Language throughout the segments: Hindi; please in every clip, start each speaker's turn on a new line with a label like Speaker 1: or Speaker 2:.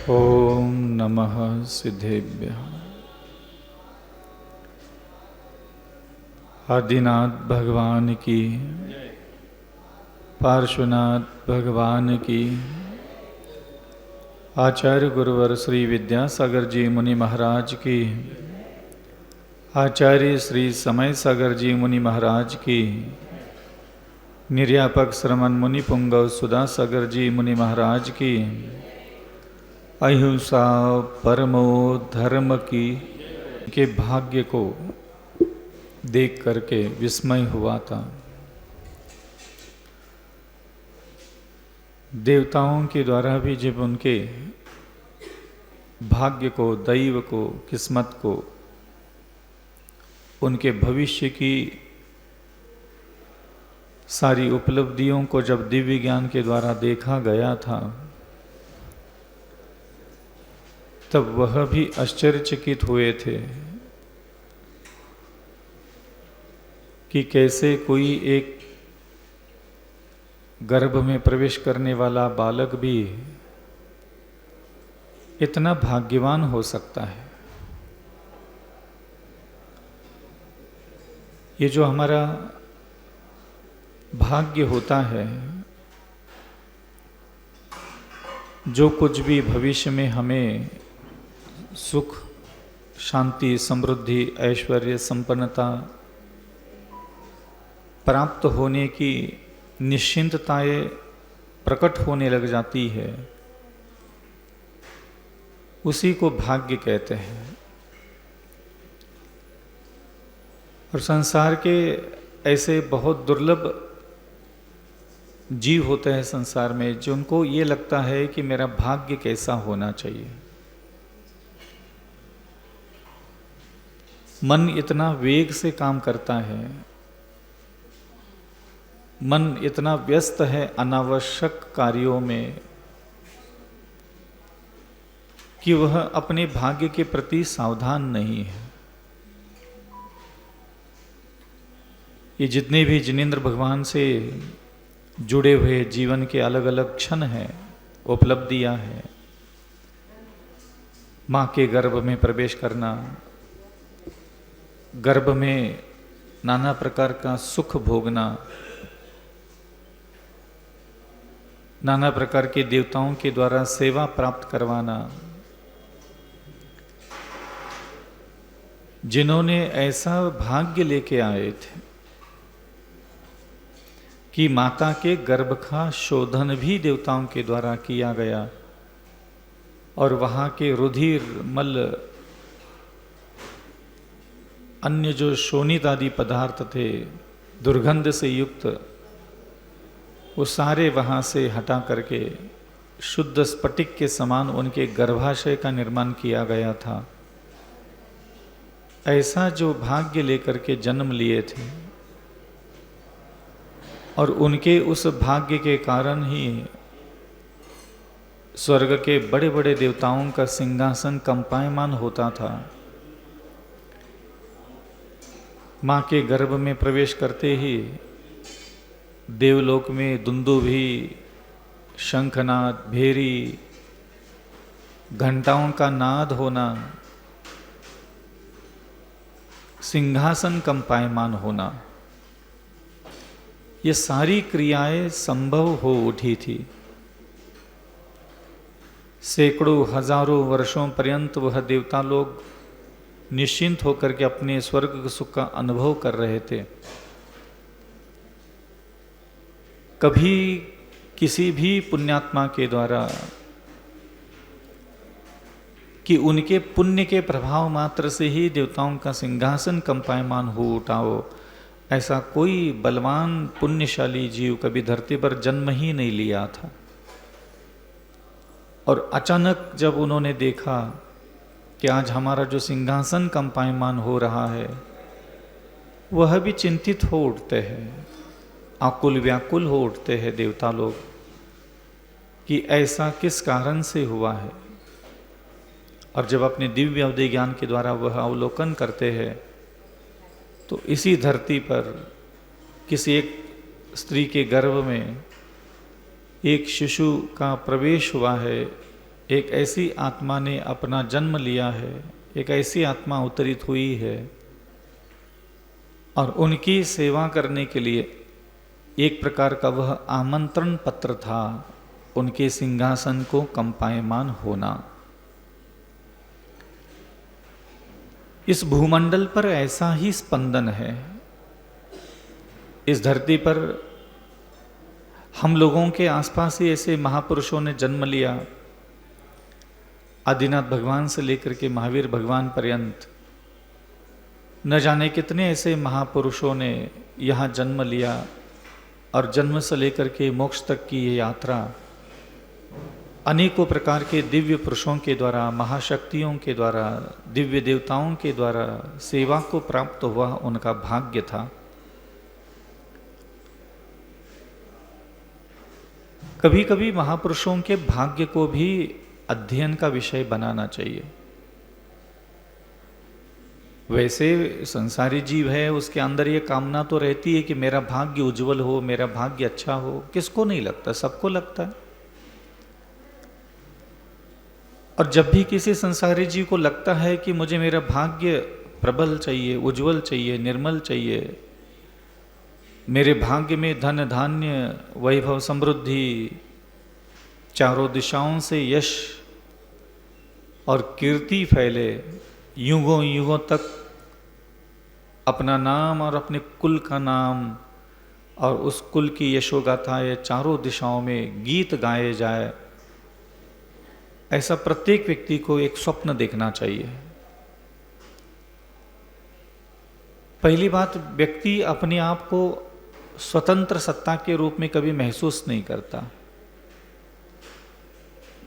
Speaker 1: ओम नमः सिद्धेभ्यः। आदिनाथ भगवान की, पार्श्वनाथ भगवान की, आचार्य गुरुवर श्री विद्यासागर जी मुनि महाराज की, आचार्य श्री समय सागर जी मुनि महाराज की, निर्यापक श्रमण मुनि पुंगव सुधा सागर जी मुनि महाराज की, अहिंसा परमो धर्म की के भाग्य को देख करके विस्मय हुआ था। देवताओं के द्वारा भी जब उनके भाग्य को, दैव को, किस्मत को, उनके भविष्य की सारी उपलब्धियों को जब दिव्य ज्ञान के द्वारा देखा गया था, तब वह भी आश्चर्यचकित हुए थे कि कैसे कोई एक गर्भ में प्रवेश करने वाला बालक भी इतना भाग्यवान हो सकता है। ये जो हमारा भाग्य होता है, जो कुछ भी भविष्य में हमें सुख, शांति, समृद्धि, ऐश्वर्य, संपन्नता प्राप्त होने की निश्चिंतताएं प्रकट होने लग जाती है, उसी को भाग्य कहते हैं। और संसार के ऐसे बहुत दुर्लभ जीव होते हैं संसार में, जिनको ये लगता है कि मेरा भाग्य कैसा होना चाहिए। मन इतना वेग से काम करता है, मन इतना व्यस्त है अनावश्यक कार्यों में कि वह अपने भाग्य के प्रति सावधान नहीं है। ये जितने भी जिनेंद्र भगवान से जुड़े हुए जीवन के अलग अलग क्षण हैं, उपलब्धियां हैं, माँ के गर्भ में प्रवेश करना, गर्भ में नाना प्रकार का सुख भोगना, नाना प्रकार के देवताओं के द्वारा सेवा प्राप्त करवाना, जिन्होंने ऐसा भाग्य लेके आए थे कि माता के गर्भ का शोधन भी देवताओं के द्वारा किया गया और वहां के रुधिर, मल, अन्य जो शोणित आदि पदार्थ थे दुर्गंध से युक्त, वो सारे वहाँ से हटा करके शुद्ध स्फटिक के समान उनके गर्भाशय का निर्माण किया गया था। ऐसा जो भाग्य लेकर के जन्म लिए थे, और उनके उस भाग्य के कारण ही स्वर्ग के बड़े बड़े देवताओं का सिंहासन कंपायमान होता था। माँ के गर्भ में प्रवेश करते ही देवलोक में दुंदुभी, शंखनाद, भेरी, घंटाओं का नाद होना, सिंहासन कंपायमान होना, ये सारी क्रियाएं संभव हो उठी थी। सैकड़ों हजारों वर्षों पर्यंत वह देवता लोग निश्चिंत होकर के अपने स्वर्ग सुख का अनुभव कर रहे थे। कभी किसी भी पुण्यात्मा के द्वारा कि उनके पुण्य के प्रभाव मात्र से ही देवताओं का सिंहासन कंपायमान हो उठा हो, ऐसा कोई बलवान पुण्यशाली जीव कभी धरती पर जन्म ही नहीं लिया था। और अचानक जब उन्होंने देखा कि आज हमारा जो सिंहासन कंपायमान हो रहा है, वह भी चिंतित हो उठते हैं, आकुल व्याकुल हो उठते हैं देवता लोग कि ऐसा किस कारण से हुआ है। और जब अपने दिव्य अवधि ज्ञान के द्वारा वह अवलोकन करते हैं, तो इसी धरती पर किसी एक स्त्री के गर्भ में एक शिशु का प्रवेश हुआ है, एक ऐसी आत्मा ने अपना जन्म लिया है, एक ऐसी आत्मा अवतरित हुई है और उनकी सेवा करने के लिए एक प्रकार का वह आमंत्रण पत्र था, उनके सिंहासन को कंपायमान होना। इस भूमंडल पर ऐसा ही स्पंदन है। इस धरती पर हम लोगों के आसपास ही ऐसे महापुरुषों ने जन्म लिया। आदिनाथ भगवान से लेकर के महावीर भगवान पर्यंत न जाने कितने ऐसे महापुरुषों ने यहाँ जन्म लिया और जन्म से लेकर के मोक्ष तक की ये यात्रा अनेकों प्रकार के दिव्य पुरुषों के द्वारा, महाशक्तियों के द्वारा, दिव्य देवताओं के द्वारा सेवा को प्राप्त हुआ उनका भाग्य था। कभी कभी महापुरुषों के भाग्य को भी अध्ययन का विषय बनाना चाहिए। वैसे संसारी जीव है, उसके अंदर ये कामना तो रहती है कि मेरा भाग्य उज्जवल हो, मेरा भाग्य अच्छा हो। किसको नहीं लगता? सबको लगता है। और जब भी किसी संसारी जीव को लगता है कि मुझे मेरा भाग्य प्रबल चाहिए, उज्जवल चाहिए, निर्मल चाहिए, मेरे भाग्य में धन धान्य वैभव समृद्धि, चारों दिशाओं से यश और कीर्ति फैले, युगों युगों तक अपना नाम और अपने कुल का नाम और उस कुल की यशोगाथाएं चारों दिशाओं में गीत गाए जाए, ऐसा प्रत्येक व्यक्ति को एक स्वप्न देखना चाहिए। पहली बात, व्यक्ति अपने आप को स्वतंत्र सत्ता के रूप में कभी महसूस नहीं करता।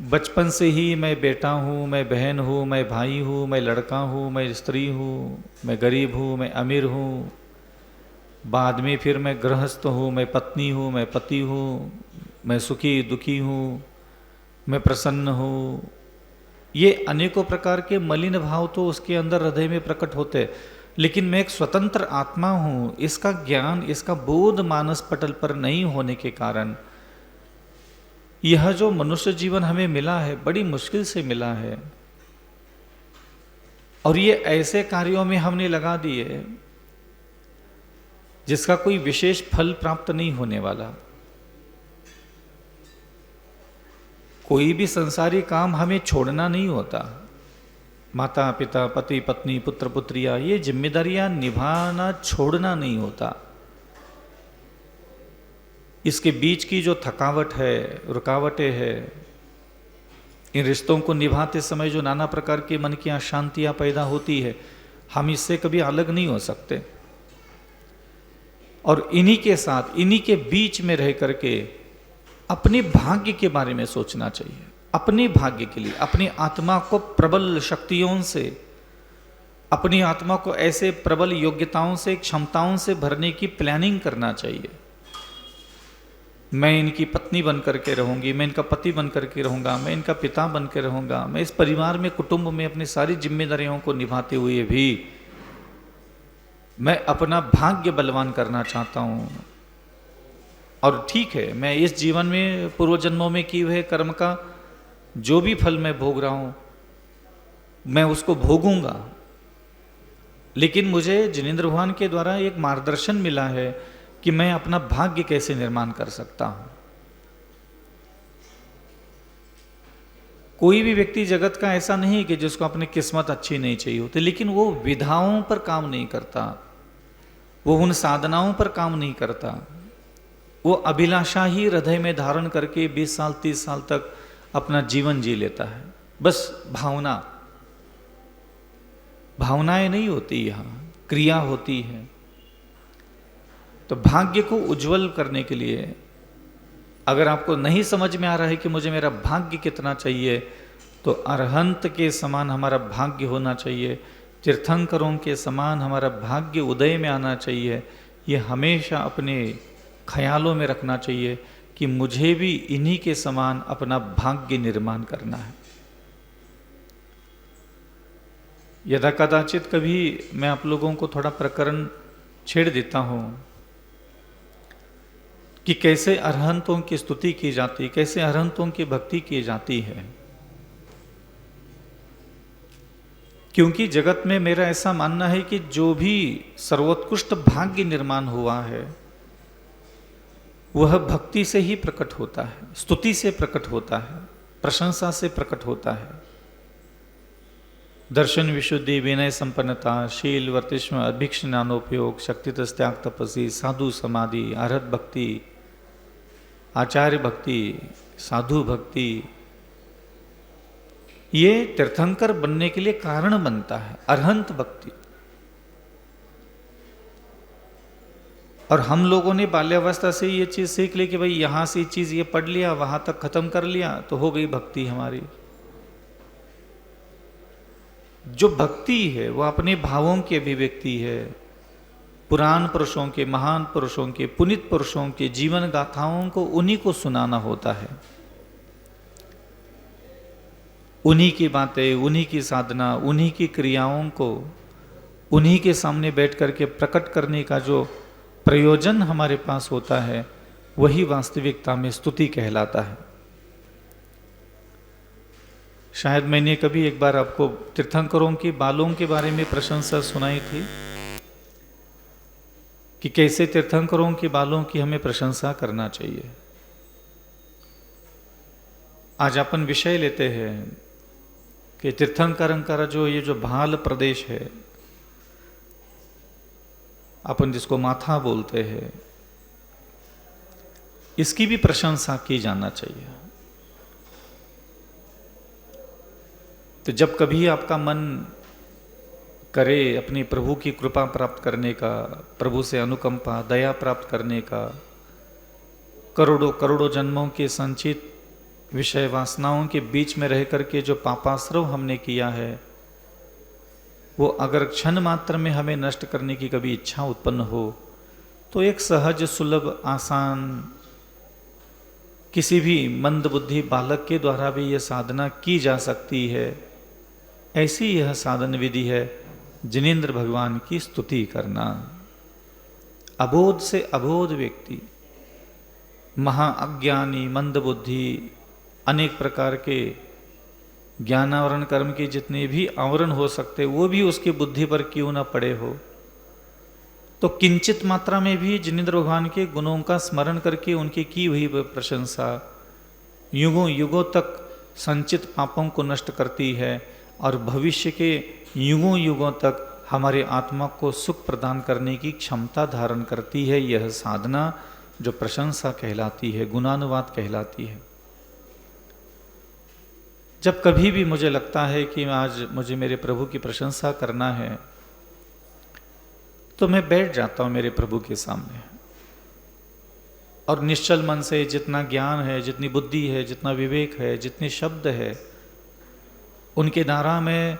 Speaker 1: बचपन से ही मैं बेटा हूँ, मैं बहन हूँ, मैं भाई हूँ, मैं लड़का हूँ, मैं स्त्री हूँ, मैं गरीब हूँ, मैं अमीर हूँ, बाद में फिर मैं गृहस्थ हूँ, मैं पत्नी हूँ, मैं पति हूँ, मैं सुखी दुखी हूँ, मैं प्रसन्न हूँ। ये अनेकों प्रकार के मलिन भाव तो उसके अंदर हृदय में प्रकट होते, लेकिन मैं एक स्वतंत्र आत्मा हूँ, इसका ज्ञान, इसका बोध मानस पटल पर नहीं होने के कारण यह जो मनुष्य जीवन हमें मिला है बड़ी मुश्किल से मिला है। और ये ऐसे कार्यों में हमने लगा दिए जिसका कोई विशेष फल प्राप्त नहीं होने वाला। कोई भी संसारी काम हमें छोड़ना नहीं होता। माता पिता, पति पत्नी, पुत्र पुत्रियां, ये जिम्मेदारियां निभाना छोड़ना नहीं होता। इसके बीच की जो थकावट है, रुकावटें है, इन रिश्तों को निभाते समय जो नाना प्रकार की मन की अशांतियां पैदा होती है, हम इससे कभी अलग नहीं हो सकते। और इन्हीं के साथ, इन्हीं के बीच में रह करके अपने भाग्य के बारे में सोचना चाहिए। अपने भाग्य के लिए अपनी आत्मा को प्रबल शक्तियों से, अपनी आत्मा को ऐसे प्रबल योग्यताओं से, क्षमताओं से भरने की प्लानिंग करना चाहिए। मैं इनकी पत्नी बन करके रहूंगी, मैं इनका पति बन करके रहूंगा, मैं इनका पिता बन के रहूंगा, मैं इस परिवार में, कुटुंब में अपनी सारी जिम्मेदारियों को निभाते हुए भी मैं अपना भाग्य बलवान करना चाहता हूं। और ठीक है, मैं इस जीवन में पूर्व जन्मों में किए हुए कर्म का जो भी फल मैं भोग रहा हूं, मैं उसको भोगूंगा। लेकिन मुझे जिनेंद्र भगवान के द्वारा एक मार्गदर्शन मिला है कि मैं अपना भाग्य कैसे निर्माण कर सकता हूं। कोई भी व्यक्ति जगत का ऐसा नहीं कि जिसको अपनी किस्मत अच्छी नहीं चाहिए होती, लेकिन वो विधाओं पर काम नहीं करता, वो उन साधनाओं पर काम नहीं करता, वो अभिलाषा ही हृदय में धारण करके 20 साल 30 साल तक अपना जीवन जी लेता है। बस भावनाएं नहीं होती, यहां क्रिया होती है। तो भाग्य को उज्जवल करने के लिए अगर आपको नहीं समझ में आ रहा है कि मुझे मेरा भाग्य कितना चाहिए, तो अरहंत के समान हमारा भाग्य होना चाहिए, तीर्थंकरों के समान हमारा भाग्य उदय में आना चाहिए। ये हमेशा अपने ख्यालों में रखना चाहिए कि मुझे भी इन्हीं के समान अपना भाग्य निर्माण करना है। यदा कदाचित कभी मैं आप लोगों को थोड़ा प्रकरण छेड़ देता हूं कि कैसे अरहंतों की स्तुति की जाती, कैसे अरहंतों की भक्ति की जाती है। क्योंकि जगत में मेरा ऐसा मानना है कि जो भी सर्वोत्कृष्ट भाग्य निर्माण हुआ है वह भक्ति से ही प्रकट होता है, स्तुति से प्रकट होता है, प्रशंसा से प्रकट होता है। दर्शन विशुद्धि, विनय संपन्नता, शील वर्तिष्म, अभिक्ष ज्ञानोपयोग, शक्ति त्याग तपस्वी, साधु समाधि, अरहत भक्ति, आचार्य भक्ति, साधु भक्ति, ये तीर्थंकर बनने के लिए कारण बनता है। अरहंत भक्ति। और हम लोगों ने बाल्यावस्था से ये चीज सीख ली कि भाई यहां से चीज ये पढ़ लिया, वहां तक खत्म कर लिया तो हो गई भक्ति हमारी। जो भक्ति है वो अपने भावों की अभिव्यक्ति है। पुराण पुरुषों के, महान पुरुषों के, पुनीत पुरुषों के जीवन गाथाओं को उन्हीं को सुनाना होता है। उन्हीं की बातें, उन्हीं की साधना, उन्हीं की क्रियाओं को उन्हीं के सामने बैठ करके प्रकट करने का जो प्रयोजन हमारे पास होता है वही वास्तविकता में स्तुति कहलाता है। शायद मैंने कभी एक बार आपको तीर्थंकरों के बालों के बारे में प्रशंसा सुनाई थी कि कैसे तीर्थंकरों के बालों की हमें प्रशंसा करना चाहिए। आज अपन विषय लेते हैं कि तीर्थंकरों का जो ये जो भाल प्रदेश है, अपन जिसको माथा बोलते हैं, इसकी भी प्रशंसा की जाना चाहिए। तो जब कभी आपका मन करे अपने प्रभु की कृपा प्राप्त करने का, प्रभु से अनुकंपा, दया प्राप्त करने का, करोड़ों करोड़ों जन्मों के संचित विषय वासनाओं के बीच में रह करके जो पापाश्रव हमने किया है वो अगर क्षण मात्र में हमें नष्ट करने की कभी इच्छा उत्पन्न हो तो एक सहज, सुलभ, आसान, किसी भी मंद बुद्धि बालक के द्वारा भी यह साधना की जा सकती है। ऐसी यह साधन विधि है जिनेंद्र भगवान की स्तुति करना। अबोध से अबोध व्यक्ति, महाअज्ञानी, मंद बुद्धि, अनेक प्रकार के ज्ञानावरण कर्म के जितने भी आवरण हो सकते वो भी उसकी बुद्धि पर क्यों ना पड़े हो, तो किंचित मात्रा में भी जिनेंद्र भगवान के गुणों का स्मरण करके उनकी की हुई प्रशंसा युगों युगों तक संचित पापों को नष्ट करती है और भविष्य के युगों युगों तक हमारे आत्मा को सुख प्रदान करने की क्षमता धारण करती है। यह साधना जो प्रशंसा कहलाती है, गुणानुवाद कहलाती है। जब कभी भी मुझे लगता है कि आज मुझे मेरे प्रभु की प्रशंसा करना है तो मैं बैठ जाता हूं मेरे प्रभु के सामने और निश्चल मन से जितना ज्ञान है, जितनी बुद्धि है, जितना विवेक है, जितने शब्द है, उनके द्वारा में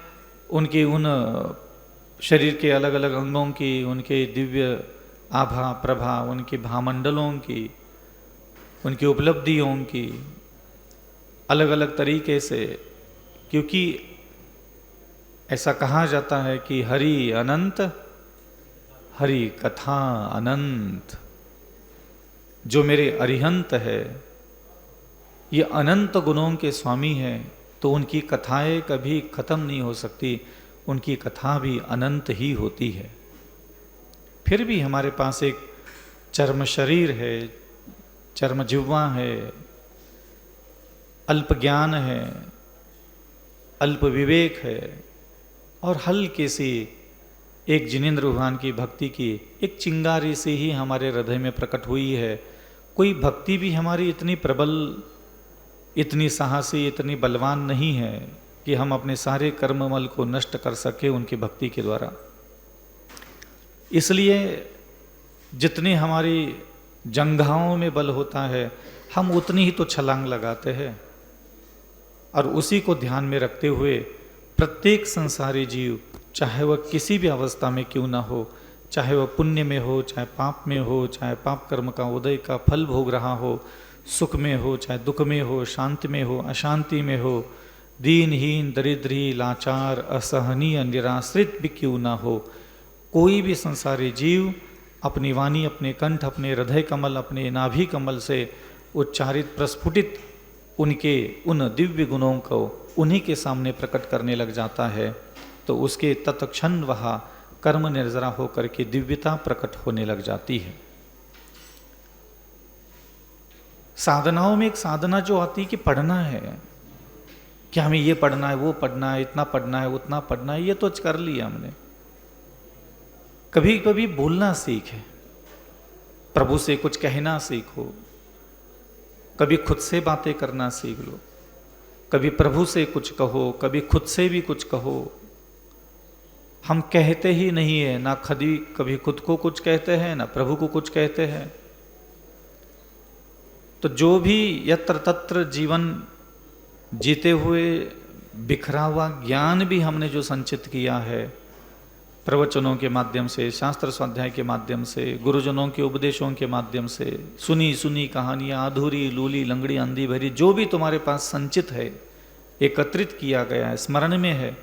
Speaker 1: उनके उन शरीर के अलग अलग अंगों की, उनके दिव्य आभा प्रभा, उनके भामंडलों की, उनकी उपलब्धियों की अलग अलग तरीके से, क्योंकि ऐसा कहा जाता है कि हरि अनंत, हरि कथा अनंत। जो मेरे अरिहंत है ये अनंत गुणों के स्वामी हैं, तो उनकी कथाएं कभी खत्म नहीं हो सकती, उनकी कथा भी अनंत ही होती है। फिर भी हमारे पास एक चर्म शरीर है, चर्म जिह्वा है, अल्प ज्ञान है, अल्प विवेक है और हल्के सी एक जिनेंद्र भगवान की भक्ति की एक चिंगारी से ही हमारे हृदय में प्रकट हुई है। कोई भक्ति भी हमारी इतनी प्रबल, इतनी साहसी, इतनी बलवान नहीं है कि हम अपने सारे कर्ममल को नष्ट कर सके उनकी भक्ति के द्वारा। इसलिए जितने हमारी जंघाओं में बल होता है हम उतनी ही तो छलांग लगाते हैं और उसी को ध्यान में रखते हुए प्रत्येक संसारी जीव, चाहे वह किसी भी अवस्था में क्यों ना हो, चाहे वह पुण्य में हो, चाहे पाप में हो, चाहे पाप कर्म का उदय का फल भोग रहा हो, सुख में हो, चाहे दुख में हो, शांति में हो, अशांति में हो, दीनहीन, दरिद्री, लाचार, असहनीय, निराश्रित भी क्यों ना हो, कोई भी संसारी जीव अपनी वाणी, अपने कंठ, अपने हृदय कमल, अपने नाभि कमल से उच्चारित प्रस्फुटित उनके उन दिव्य गुणों को उन्हीं के सामने प्रकट करने लग जाता है। तो उसके तत्क्षण वह कर्म निर्जरा होकर के दिव्यता प्रकट होने लग जाती है। साधनाओं में एक साधना जो आती है कि पढ़ना है, कि हमें ये पढ़ना है, वो पढ़ना है, इतना पढ़ना है, उतना पढ़ना है, ये तो कर लिया हमने। कभी कभी बोलना सीखे, प्रभु से कुछ कहना सीखो, कभी खुद से बातें करना सीख लो, कभी प्रभु से कुछ कहो, कभी खुद से भी कुछ कहो। हम कहते ही नहीं है, ना कभी खुद को कुछ कहते हैं, ना प्रभु को कुछ कहते हैं। तो जो भी यत्र तत्र जीवन जीते हुए बिखरा हुआ ज्ञान भी हमने जो संचित किया है, प्रवचनों के माध्यम से, शास्त्र स्वाध्याय के माध्यम से, गुरुजनों के उपदेशों के माध्यम से, सुनी सुनी कहानियाँ, अधूरी लूली लंगड़ी अंधी भरी, जो भी तुम्हारे पास संचित है, एकत्रित किया गया है, स्मरण में है,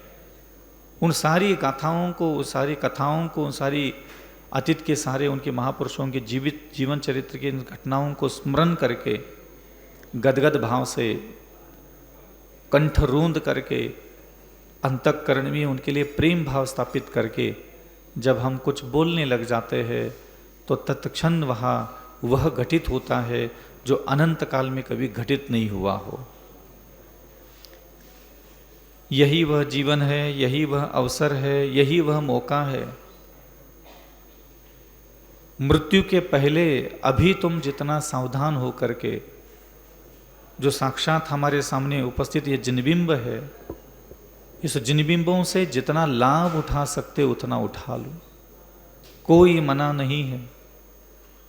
Speaker 1: उन सारी गाथाओं को, उन सारी कथाओं को, उन सारी अतीत के सारे उनके महापुरुषों के जीवन चरित्र की घटनाओं को स्मरण करके गदगद भाव से कंठ रूंध करके अंतःकरण में उनके लिए प्रेम भाव स्थापित करके जब हम कुछ बोलने लग जाते हैं तो तत्क्षण वह घटित होता है जो अनंत काल में कभी घटित नहीं हुआ हो। यही वह जीवन है, यही वह अवसर है, यही वह मौका है। मृत्यु के पहले अभी तुम जितना सावधान हो करके, जो साक्षात हमारे सामने उपस्थित ये जिनबिंब है, इस जिनबिंबों से जितना लाभ उठा सकते उतना उठा लो, कोई मना नहीं है।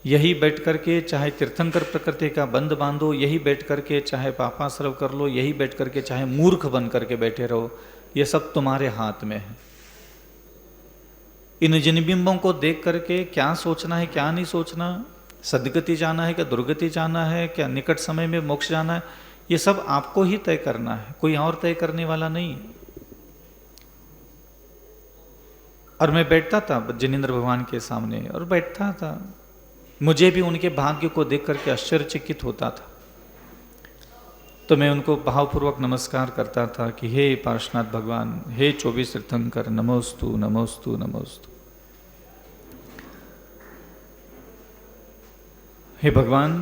Speaker 1: यही बैठ करके चाहे तीर्थंकर प्रकृति का बंद बांधो, यही बैठ करके चाहे पापाश्रव कर लो, यही बैठ करके चाहे मूर्ख बन करके बैठे रहो, ये सब तुम्हारे हाथ में है। इन जिनबिंबों को देख करके क्या सोचना है, क्या नहीं सोचना, सदगति जाना है क्या दुर्गति जाना है, क्या निकट समय में मोक्ष जाना है, ये सब आपको ही तय करना है, कोई और तय करने वाला नहीं। और मैं बैठता था जिनेंद्र भगवान के सामने और बैठता था, मुझे भी उनके भाग्य को देख करके आश्चर्यचकित होता था। तो मैं उनको भावपूर्वक नमस्कार करता था कि हे पार्श्वनाथ भगवान, हे 24 तीर्थंकर, नमोस्तु नमोस्तु नमोस्तु। हे भगवान,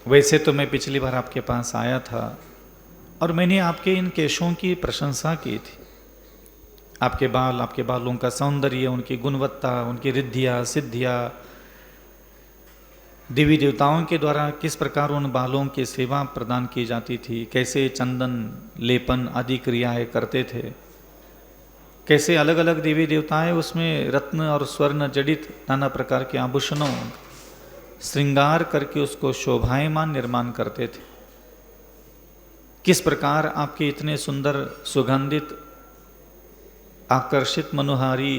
Speaker 1: वैसे तो मैं पिछली बार आपके पास आया था और मैंने आपके इन केशों की प्रशंसा की थी। आपके बाल, आपके बालों का सौंदर्य, उनकी गुणवत्ता, उनकी रिद्धियाँ सिद्धियाँ, देवी देवताओं के द्वारा किस प्रकार उन बालों की सेवा प्रदान की जाती थी, कैसे चंदन लेपन आदि क्रियाएं करते थे, कैसे अलग अलग देवी देवताएं उसमें रत्न और स्वर्ण जड़ित नाना प्रकार के आभूषणों श्रृंगार करके उसको शोभायमान निर्माण करते थे। किस प्रकार आपके इतने सुंदर सुगंधित आकर्षित मनोहारी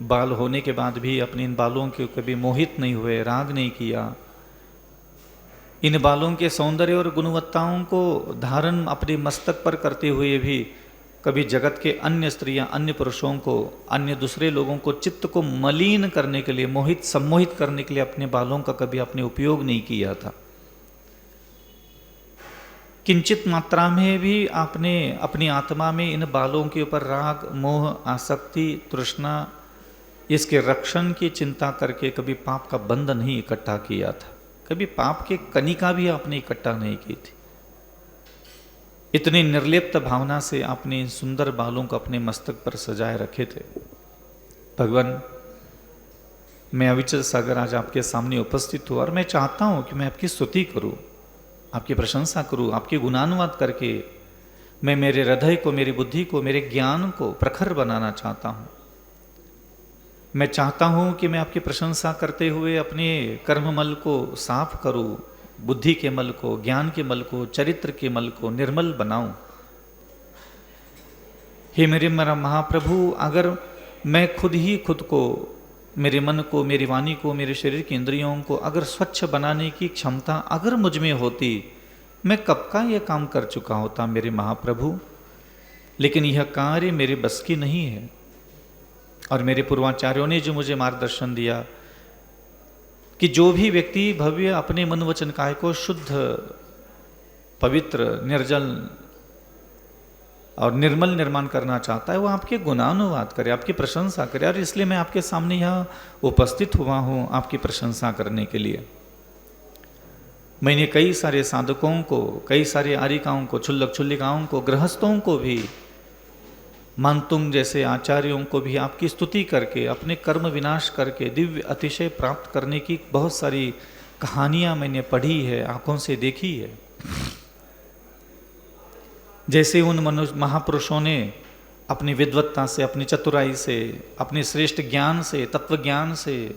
Speaker 1: बाल होने के बाद भी अपने इन बालों के कभी मोहित नहीं हुए, राग नहीं किया। इन बालों के सौंदर्य और गुणवत्ताओं को धारण अपने मस्तक पर करते हुए भी कभी जगत के अन्य स्त्रियां, अन्य पुरुषों को, अन्य दूसरे लोगों को चित्त को मलिन करने के लिए, मोहित सम्मोहित करने के लिए अपने बालों का कभी आपने उपयोग नहीं किया था। किंचित मात्रा में भी आपने अपनी आत्मा में इन बालों के ऊपर राग, मोह, आसक्ति, तृष्णा, इसके रक्षण की चिंता करके कभी पाप का बंध नहीं इकट्ठा किया था, कभी पाप के कणिका भी आपने इकट्ठा नहीं की थी। इतनी निर्लिप्त भावना से आपने इन सुंदर बालों को अपने मस्तक पर सजाए रखे थे। भगवान, मैं अविचल सागर आज आपके सामने उपस्थित हूँ और मैं चाहता हूँ कि मैं आपकी स्तुति करूँ, आपकी प्रशंसा करूँ, आपकी गुणानुवाद करके मैं मेरे हृदय को, मेरी बुद्धि को, मेरे ज्ञान को प्रखर बनाना चाहता हूँ। मैं चाहता हूँ कि मैं आपकी प्रशंसा करते हुए अपने कर्ममल को साफ करूँ, बुद्धि के मल को, ज्ञान के मल को, चरित्र के मल को निर्मल बनाऊं। हे मेरा महाप्रभु, अगर मैं खुद ही खुद को, मेरे मन को, मेरी वाणी को, मेरे शरीर की इंद्रियों को अगर स्वच्छ बनाने की क्षमता अगर मुझ में होती, मैं कब का यह काम कर चुका होता मेरे महाप्रभु। लेकिन यह कार्य मेरे बस की नहीं है। और मेरे पूर्वाचार्यों ने जो मुझे मार्गदर्शन दिया कि जो भी व्यक्ति भव्य अपने मन वचन काय को शुद्ध, पवित्र, निर्जल और निर्मल निर्माण करना चाहता है, वो आपके गुणानुवाद करे, आपकी प्रशंसा करे। और इसलिए मैं आपके सामने यहाँ उपस्थित हुआ हूँ आपकी प्रशंसा करने के लिए। मैंने कई सारे साधकों को, कई सारे आरिकाओं को, क्षुल्लक क्षुल्लिकाओं को, गृहस्थों को भी, मानतुंग जैसे आचार्यों को भी आपकी स्तुति करके, अपने कर्म विनाश करके दिव्य अतिशय प्राप्त करने की बहुत सारी कहानियां मैंने पढ़ी है, आंखों से देखी है। जैसे उन मनुष्य महापुरुषों ने अपनी विद्वत्ता से, अपनी चतुराई से, अपने श्रेष्ठ ज्ञान से, तत्व ज्ञान से,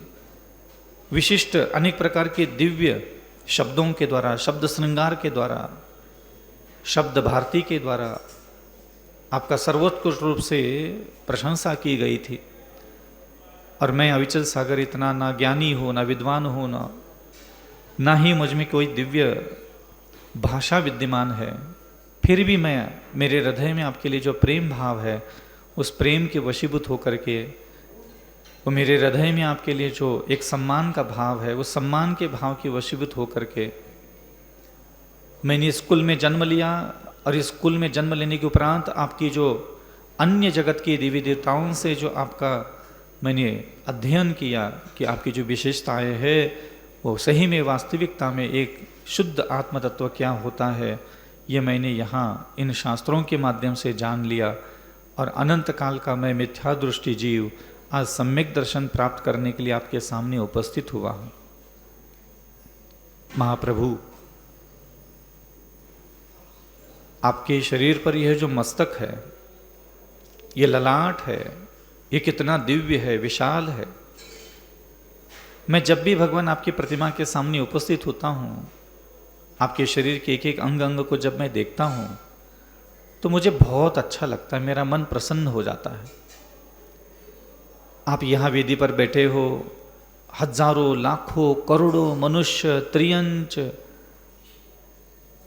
Speaker 1: विशिष्ट अनेक प्रकार के दिव्य शब्दों के द्वारा, शब्द श्रृंगार के द्वारा, शब्द भारती के द्वारा आपका सर्वोत्कृष्ट रूप से प्रशंसा की गई थी। और मैं अविचल सागर इतना ना ज्ञानी हूँ, ना विद्वान हूँ, ना ही मुझ में कोई दिव्य भाषा विद्यमान है, फिर भी मैं, मेरे हृदय में आपके लिए जो प्रेम भाव है, उस प्रेम के वशीभूत होकर के, वो मेरे हृदय में आपके लिए जो एक सम्मान का भाव है, उस सम्मान के भाव के वशीभूत होकर के मैंने इस कुल में जन्म लिया। और इस कुल में जन्म लेने के उपरांत आपकी जो अन्य जगत के देवी देवताओं से जो आपका मैंने अध्ययन किया कि आपकी जो विशेषताएं है, वो सही में वास्तविकता में एक शुद्ध आत्म तत्व क्या होता है, ये मैंने यहाँ इन शास्त्रों के माध्यम से जान लिया। और अनंत काल का मैं मिथ्या दृष्टि जीव आज सम्यक दर्शन प्राप्त करने के लिए आपके सामने उपस्थित हुआ हूँ। महाप्रभु, आपके शरीर पर यह जो मस्तक है, ये ललाट है, ये कितना दिव्य है, विशाल है। मैं जब भी भगवान आपकी प्रतिमा के सामने उपस्थित होता हूँ, आपके शरीर के एक एक अंग अंग को जब मैं देखता हूँ, तो मुझे बहुत अच्छा लगता है, मेरा मन प्रसन्न हो जाता है। आप यहाँ वेदी पर बैठे हो, हजारों, लाखों, करोड़ों मनुष्य, त्रियंच,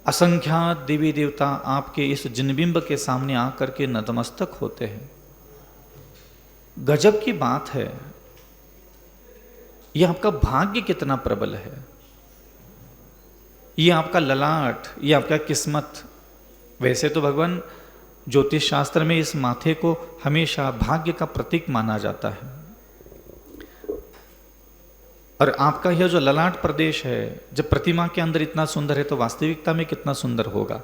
Speaker 1: असंख्यात देवी देवता आपके इस जिनबिंब के सामने आकर के नतमस्तक होते हैं। गजब की बात है, यह आपका भाग्य कितना प्रबल है, ये आपका ललाट, ये आपका किस्मत। वैसे तो भगवान ज्योतिष शास्त्र में इस माथे को हमेशा भाग्य का प्रतीक माना जाता है। और आपका यह जो ललाट प्रदेश है, जब प्रतिमा के अंदर इतना सुंदर है, तो वास्तविकता में कितना सुंदर होगा।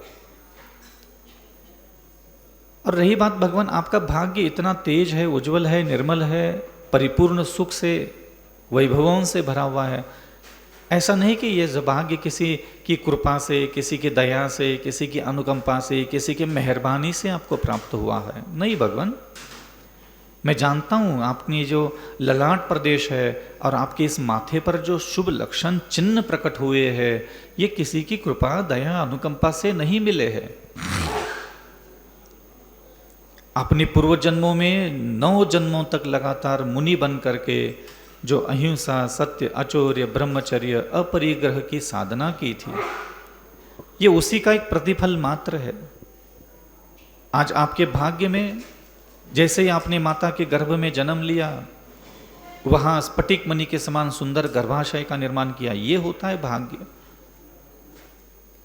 Speaker 1: और रही बात भगवान, आपका भाग्य इतना तेज है, उज्जवल है, निर्मल है, परिपूर्ण सुख से, वैभवों से भरा हुआ है। ऐसा नहीं कि यह भाग्य किसी की कृपा से, किसी की दया से, किसी की अनुकंपा से, किसी की मेहरबानी से आपको प्राप्त हुआ है। नहीं भगवान, मैं जानता हूँ आपने जो ललाट प्रदेश है और आपके इस माथे पर जो शुभ लक्षण चिन्ह प्रकट हुए हैं, ये किसी की कृपा, दया, अनुकंपा से नहीं मिले हैं। अपने पूर्व जन्मों में 9 जन्मों तक लगातार मुनि बन करके जो अहिंसा, सत्य, अचौर्य, ब्रह्मचर्य, अपरिग्रह की साधना की थी, ये उसी का एक प्रतिफल मात्र है। आज आपके भाग्य में, जैसे ही आपने माता के गर्भ में जन्म लिया, वहां स्फटिक मणि के समान सुंदर गर्भाशय का निर्माण किया, ये होता है भाग्य।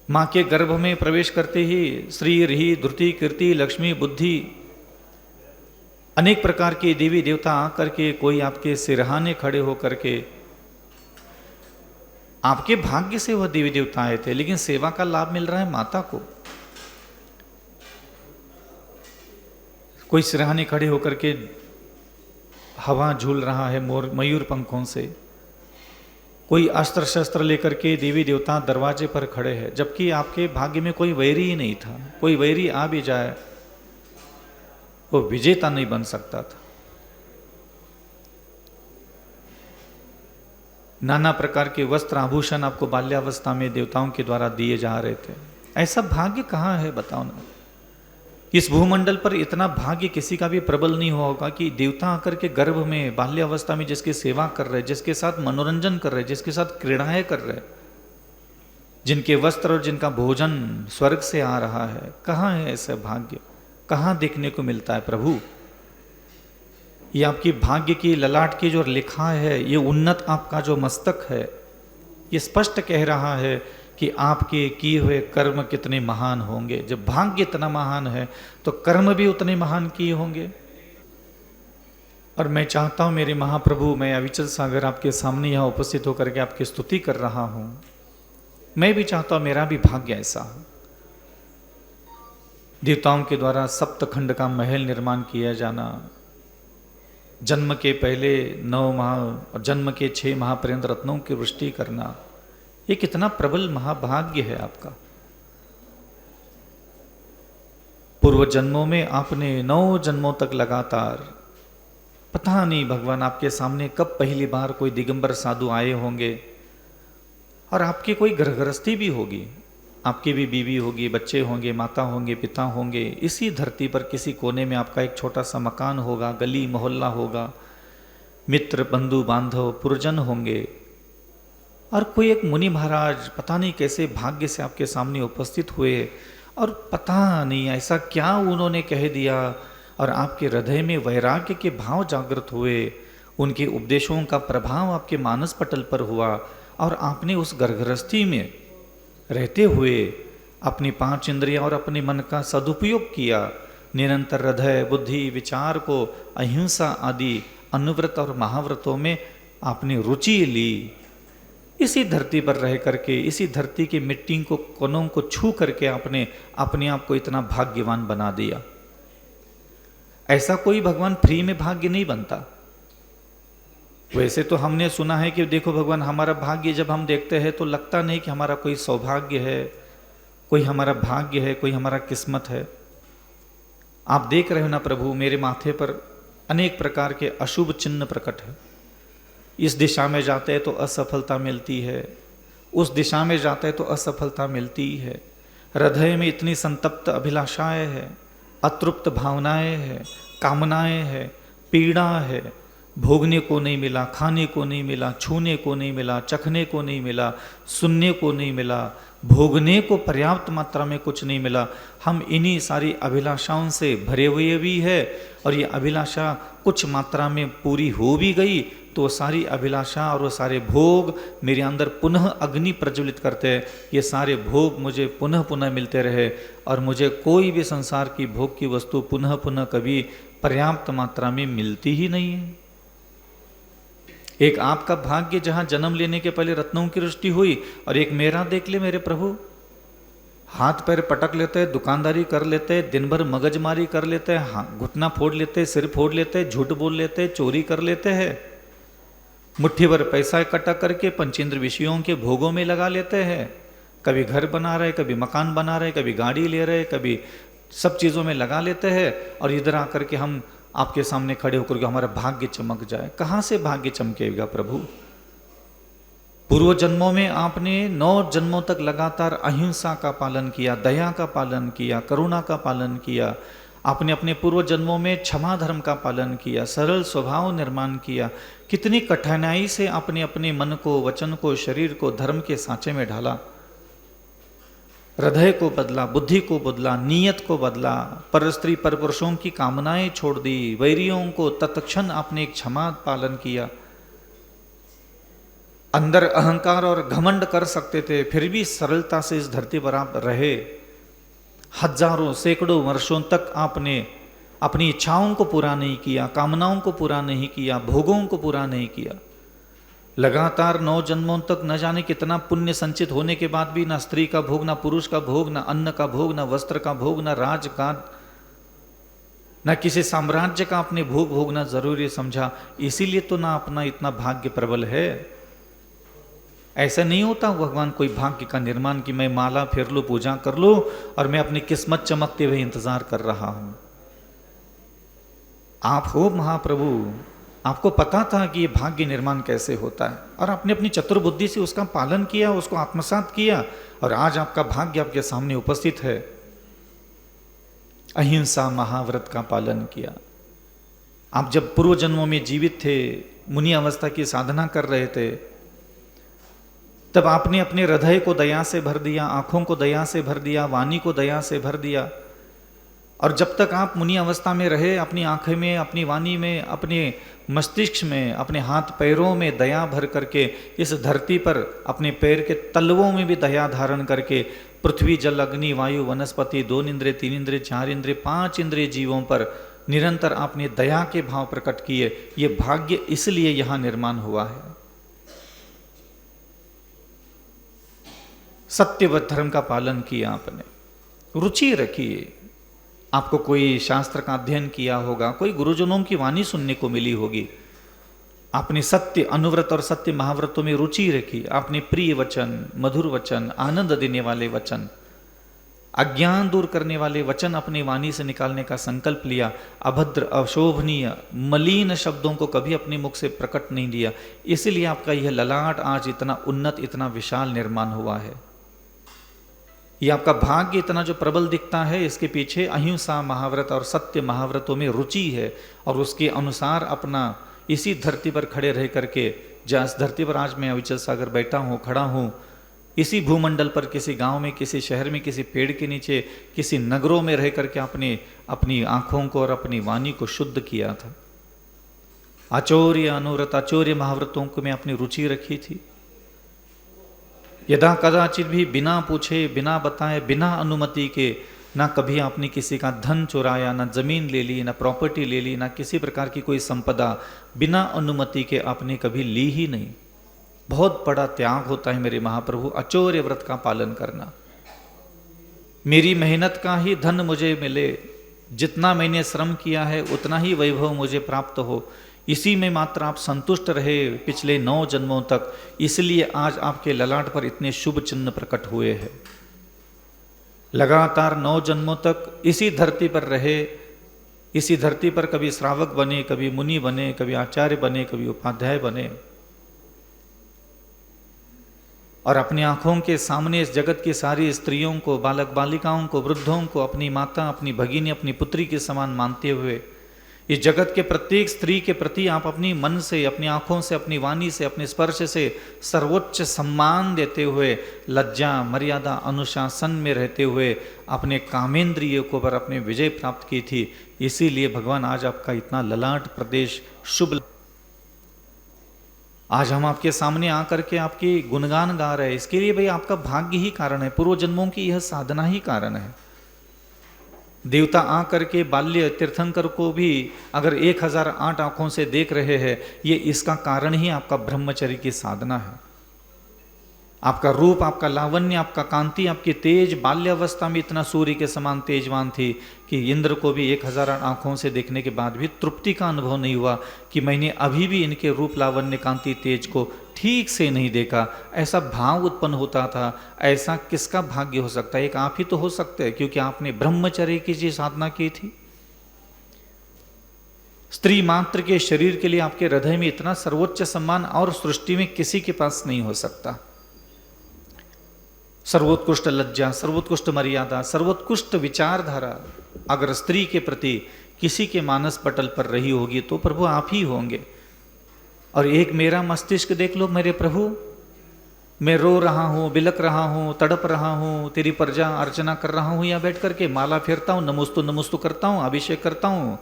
Speaker 1: मां के गर्भ में प्रवेश करते ही श्री, री, धृति, कीर्ति, लक्ष्मी, बुद्धि, अनेक प्रकार के देवी देवता आकर के, कोई आपके सिरहाने खड़े होकर के, आपके भाग्य से वह देवी देवता आए थे, लेकिन सेवा का लाभ मिल रहा है माता को। कोई सिरहाने खड़े होकर के हवा झूल रहा है मोर, मयूर पंखों से, कोई अस्त्र शस्त्र लेकर के देवी देवता दरवाजे पर खड़े हैं, जबकि आपके भाग्य में कोई वैरी ही नहीं था। कोई वैरी आ भी जाए, वो विजेता नहीं बन सकता था। नाना प्रकार के वस्त्र आभूषण आपको बाल्यावस्था में देवताओं के द्वारा दिए जा रहे थे। ऐसा भाग्य कहाँ है बताओ ना। इस भूमंडल पर इतना भाग्य किसी का भी प्रबल नहीं हुआ होगा कि देवता आकर के गर्भ में बाल्यावस्था में जिसकी सेवा कर रहे, जिसके साथ मनोरंजन कर रहे, जिसके साथ क्रीड़ाएं कर रहे, जिनके वस्त्र और जिनका भोजन स्वर्ग से आ रहा है, कहाँ है ऐसा भाग्य, कहाँ देखने को मिलता है प्रभु। ये आपकी भाग्य की ललाट की जो लिखा है, ये उन्नत आपका जो मस्तक है, ये स्पष्ट कह रहा है कि आपके किए हुए कर्म कितने महान होंगे। जब भाग्य इतना महान है तो कर्म भी उतने महान किए होंगे। और मैं चाहता हूं मेरे महाप्रभु, मैं अविचल सागर आपके सामने यहाँ उपस्थित होकर के आपकी स्तुति कर रहा हूं। मैं भी चाहता हूं मेरा भी भाग्य ऐसा हो। देवताओं के द्वारा सप्तखंड का महल निर्माण किया जाना, जन्म के पहले 9 माह और जन्म के 6 माह पर्यंत रत्नों की वृष्टि करना, ये कितना प्रबल महाभाग्य है आपका। पूर्व जन्मों में आपने 9 जन्मों तक लगातार, पता नहीं भगवान आपके सामने कब पहली बार कोई दिगंबर साधु आए होंगे, और आपकी कोई गृहस्थी भी होगी, आपकी भी बीवी होगी, बच्चे होंगे, माता होंगे, पिता होंगे। इसी धरती पर किसी कोने में आपका एक छोटा सा मकान होगा, गली मोहल्ला होगा, मित्र बंधु बांधव पुरजन होंगे, और कोई एक मुनि महाराज पता नहीं कैसे भाग्य से आपके सामने उपस्थित हुए, और पता नहीं ऐसा क्या उन्होंने कह दिया, और आपके हृदय में वैराग्य के भाव जागृत हुए, उनके उपदेशों का प्रभाव आपके मानस पटल पर हुआ, और आपने उस गर्भगृहस्थी में रहते हुए अपनी 5 इंद्रियां और अपने मन का सदुपयोग किया। निरंतर हृदय बुद्धि विचार को अहिंसा आदि अनुव्रत और महाव्रतों में आपने रुचि ली। इसी धरती पर रह करके, इसी धरती की मिट्टी को कोनों को छू करके आपने अपने आप को इतना भाग्यवान बना दिया। ऐसा कोई भगवान फ्री में भाग्य नहीं बनता। वैसे तो हमने सुना है कि देखो भगवान हमारा भाग्य जब हम देखते हैं तो लगता नहीं कि हमारा कोई सौभाग्य है, कोई हमारा भाग्य है, कोई हमारा किस्मत है। आप देख रहे हो ना प्रभु, मेरे माथे पर अनेक प्रकार के अशुभ चिन्ह प्रकट है। इस दिशा में जाते हैं तो असफलता मिलती है, उस दिशा में जाते हैं तो असफलता मिलती है। हृदय में इतनी संतप्त अभिलाषाएं है, अतृप्त भावनाएं है, कामनाएं है, पीड़ा है, भोगने को नहीं मिला, खाने को नहीं मिला, छूने को नहीं मिला, चखने को नहीं मिला, सुनने को नहीं मिला, भोगने को पर्याप्त मात्रा में कुछ नहीं मिला। हम इन्हीं सारी अभिलाषाओं से भरे हुए भी है, और ये अभिलाषा कुछ मात्रा में पूरी हो भी गई तो वो सारी अभिलाषा और वो सारे भोग मेरे अंदर पुनः अग्नि प्रज्वलित करते हैं। ये सारे भोग मुझे पुनः पुनः मिलते रहे, और मुझे कोई भी संसार की भोग की वस्तु पुनः पुनः कभी पर्याप्त मात्रा में मिलती ही नहीं है। एक आपका भाग्य जहां जन्म लेने के पहले रत्नों की वृष्टि हुई, और एक मेरा देख ले मेरे प्रभु, हाथ पैर पटक लेते हैं, दुकानदारी कर लेते हैं, दिन भर मगजमारी कर लेते हैं, घुटना फोड़ लेते हैं, सिर फोड़ लेते हैं, झूठ बोल लेते हैं, चोरी कर लेते हैं, मुट्ठी भर पैसा इकट्ठा करके पंचेंद्र विषयों के भोगों में लगा लेते हैं। कभी घर बना रहे, कभी मकान बना रहे, कभी गाड़ी ले रहे, कभी सब चीज़ों में लगा लेते हैं, और इधर आकर के हम आपके सामने खड़े होकर के हमारा भाग्य चमक जाए। कहाँ से भाग्य चमकेगा प्रभु? पूर्व जन्मों में आपने 9 जन्मों तक लगातार अहिंसा का पालन किया, दया का पालन किया, करुणा का पालन किया। आपने अपने पूर्व जन्मों में क्षमा धर्म का पालन किया, सरल स्वभाव निर्माण किया। कितनी कठिनाई से आपने अपने मन को, वचन को, शरीर को धर्म के सांचे में ढाला, हृदय को बदला, बुद्धि को बदला, नीयत को बदला, पर स्त्री पर पुरुषों की कामनाएं छोड़ दी, वैरियों को तत्क्षण आपने एक क्षमा पालन किया। अंदर अहंकार और घमंड कर सकते थे, फिर भी सरलता से इस धरती पर आप रहे। हजारों सैकड़ों वर्षों तक आपने अपनी इच्छाओं को पूरा नहीं किया, कामनाओं को पूरा नहीं किया, भोगों को पूरा नहीं किया। लगातार 9 जन्मों तक न जाने कितना पुण्य संचित होने के बाद भी ना स्त्री का भोग, ना पुरुष का भोग, ना अन्न का भोग, ना वस्त्र का भोग, ना राज का, ना किसी साम्राज्य का आपने भोग भोगना जरूरी समझा। इसीलिए तो ना अपना इतना भाग्य प्रबल है। ऐसा नहीं होता भगवान कोई भाग्य का निर्माण कि मैं माला फेर लूं, पूजा कर लूं, और मैं अपनी किस्मत चमकते हुए इंतजार कर रहा हूं। आप हो महाप्रभु, आपको पता था कि ये भाग्य निर्माण कैसे होता है, और आपने अपनी चतुर्बुद्धि से उसका पालन किया, उसको आत्मसात किया, और आज आपका भाग्य आपके सामने उपस्थित है। अहिंसा महाव्रत का पालन किया। आप जब पूर्व जन्मों में जीवित थे, मुनि अवस्था की साधना कर रहे थे, तब आपने अपने हृदय को दया से भर दिया, आंखों को दया से भर दिया, वाणी को दया से भर दिया। और जब तक आप मुनि अवस्था में रहे, अपनी आंखें में, अपनी वाणी में, अपने मस्तिष्क में, अपने हाथ पैरों में दया भर करके, इस धरती पर अपने पैर के तलवों में भी दया धारण करके, पृथ्वी जल अग्नि वायु वनस्पति 2 इंद्रिय 3 इंद्रिय 4 इंद्रिय 5 इंद्रिय जीवों पर निरंतर आपने दया के भाव प्रकट किए। ये भाग्य इसलिए यहां निर्माण हुआ है। सत्य व धर्म का पालन किया आपने, रुचि रखिए। आपको कोई शास्त्र का अध्ययन किया होगा, कोई गुरुजनों की वाणी सुनने को मिली होगी, आपने सत्य अनुव्रत और सत्य महाव्रतों में रुचि रखी। आपने प्रिय वचन, मधुर वचन, आनंद देने वाले वचन, अज्ञान दूर करने वाले वचन अपनी वाणी से निकालने का संकल्प लिया। अभद्र, अशोभनीय, मलिन शब्दों को कभी अपने मुख से प्रकट नहीं दिया। इसलिए आपका यह ललाट आज इतना उन्नत, इतना विशाल निर्माण हुआ है। ये आपका भाग्य इतना जो प्रबल दिखता है, इसके पीछे अहिंसा महाव्रत और सत्य महाव्रतों में रुचि है, और उसके अनुसार अपना इसी धरती पर खड़े रह करके, जिस धरती पर आज मैं अविचल सागर बैठा हूँ, खड़ा हूँ, इसी भूमंडल पर किसी गांव में, किसी शहर में, किसी पेड़ के नीचे, किसी नगरों में रह करके आपने अपनी आंखों को और अपनी वाणी को शुद्ध किया था। आचौर्य अनुव्रत, आचौर्य महाव्रतों को में अपनी रुचि रखी थी। यदा कदाचित भी बिना पूछे, बिना बताए, बिना अनुमति के, ना कभी आपने किसी का धन चुराया, ना जमीन ले ली, ना प्रॉपर्टी ले ली, ना किसी प्रकार की कोई संपदा बिना अनुमति के आपने कभी ली ही नहीं। बहुत बड़ा त्याग होता है मेरे महाप्रभु, अचौर्य व्रत का पालन करना। मेरी मेहनत का ही धन मुझे मिले, जितना मैंने श्रम किया है उतना ही वैभव मुझे प्राप्त हो, इसी में मात्र आप संतुष्ट रहे पिछले 9 जन्मों तक। इसलिए आज आपके ललाट पर इतने शुभ चिन्ह प्रकट हुए हैं। लगातार 9 जन्मों तक इसी धरती पर रहे, इसी धरती पर कभी श्रावक बने, कभी मुनि बने, कभी आचार्य बने, कभी उपाध्याय बने, और अपनी आंखों के सामने इस जगत की सारी स्त्रियों को, बालक बालिकाओं को, वृद्धों को अपनी माता, अपनी भगिनी, अपनी पुत्री के समान मानते हुए इस जगत के प्रत्येक स्त्री के प्रति आप अपनी मन से, अपनी आंखों से, अपनी वाणी से, अपने स्पर्श से सर्वोच्च सम्मान देते हुए, लज्जा मर्यादा अनुशासन में रहते हुए अपने कामेंद्रियों को पर अपने विजय प्राप्त की थी। इसीलिए भगवान आज आपका इतना ललाट प्रदेश शुभ, आज हम आपके सामने आकर के आपकी गुणगान गा रहे हैं। इसके लिए भाई आपका भाग्य ही कारण है, पूर्व जन्मों की यह साधना ही कारण है। देवता आकर के बाल्य तीर्थंकर को भी अगर 1008 आंखों से देख रहे हैं, ये इसका कारण ही आपका ब्रह्मचर्य की साधना है। आपका रूप, आपका लावण्य, आपका कांति, आपकी तेज बाल्यावस्था में इतना सूर्य के समान तेजवान थी कि इंद्र को भी 1008 आंखों से देखने के बाद भी तृप्ति का अनुभव नहीं हुआ कि मैंने अभी भी इनके रूप लावण्य कांति तेज को ठीक से नहीं देखा। ऐसा भाव उत्पन्न होता था। ऐसा किसका भाग्य हो सकता है? एक आप ही तो हो सकते हैं, क्योंकि आपने ब्रह्मचर्य की जी साधना की थी। स्त्री मात्र के शरीर के लिए आपके हृदय में इतना सर्वोच्च सम्मान और सृष्टि में किसी के पास नहीं हो सकता। सर्वोत्कृष्ट लज्जा, सर्वोत्कृष्ट मर्यादा, सर्वोत्कृष्ट विचारधारा अगर स्त्री के प्रति किसी के मानस पटल पर रही होगी तो प्रभु आप ही होंगे। और एक मेरा मस्तिष्क देख लो मेरे प्रभु, मैं रो रहा हूँ, बिलक रहा हूँ, तड़प रहा हूँ, तेरी प्रजा अर्चना कर रहा हूँ, या बैठ करके माला फेरता हूँ, नमस्तु करता हूँ, अभिषेक करता हूँ,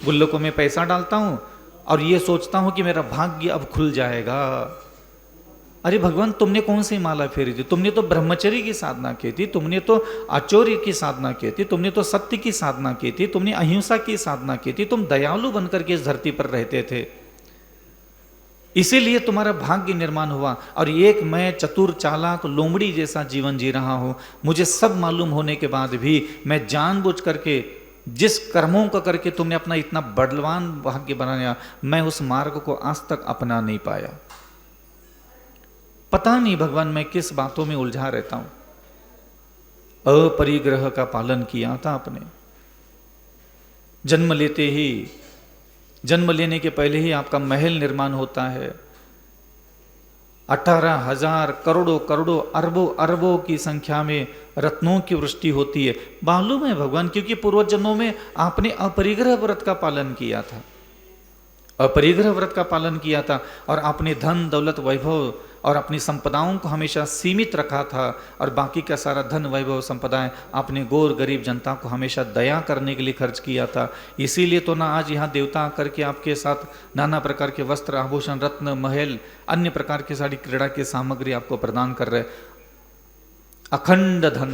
Speaker 1: गुल्लकों में पैसा डालता हूँ, और ये सोचता हूँ कि मेरा भाग्य अब खुल जाएगा। अरे भगवान, तुमने कौन सी माला फेरी थी? तुमने तो ब्रह्मचर्य की साधना की थी, तुमने तो आचौर्य की साधना की थी, तुमने तो सत्य की साधना की थी, तुमने अहिंसा की साधना की थी, तुम दयालु बनकर के इस धरती पर रहते थे, इसीलिए तुम्हारा भाग्य निर्माण हुआ। और एक मैं चतुर चालाक लोमड़ी जैसा जीवन जी रहा हूं, मुझे सब मालूम होने के बाद भी मैं जानबूझ करके जिस कर्मों का करके तुमने अपना इतना बलवान भाग्य बनाया, मैं उस मार्ग को आज तक अपना नहीं पाया। पता नहीं भगवान मैं किस बातों में उलझा रहता हूं। अपरिग्रह का पालन किया था आपने। जन्म लेते ही, जन्म लेने के पहले ही आपका महल निर्माण होता है। 18,000 करोड़ों करोड़ों अरबों अरबों की संख्या में रत्नों की वृष्टि होती है। मालूम है भगवान, क्योंकि पूर्व जन्मों में आपने अपरिग्रह व्रत का पालन किया था। अपरिग्रह व्रत का पालन किया था और आपने धन दौलत वैभव और अपनी संपदाओं को हमेशा सीमित रखा था और बाकी का सारा धन वैभव संपदाएं आपने गौर गरीब जनता को हमेशा दया करने के लिए खर्च किया था। इसीलिए तो ना आज यहाँ देवता आकर के आपके साथ नाना प्रकार के वस्त्र आभूषण रत्न महल अन्य प्रकार की सारी क्रीड़ा की सामग्री आपको प्रदान कर रहे। अखंड धन,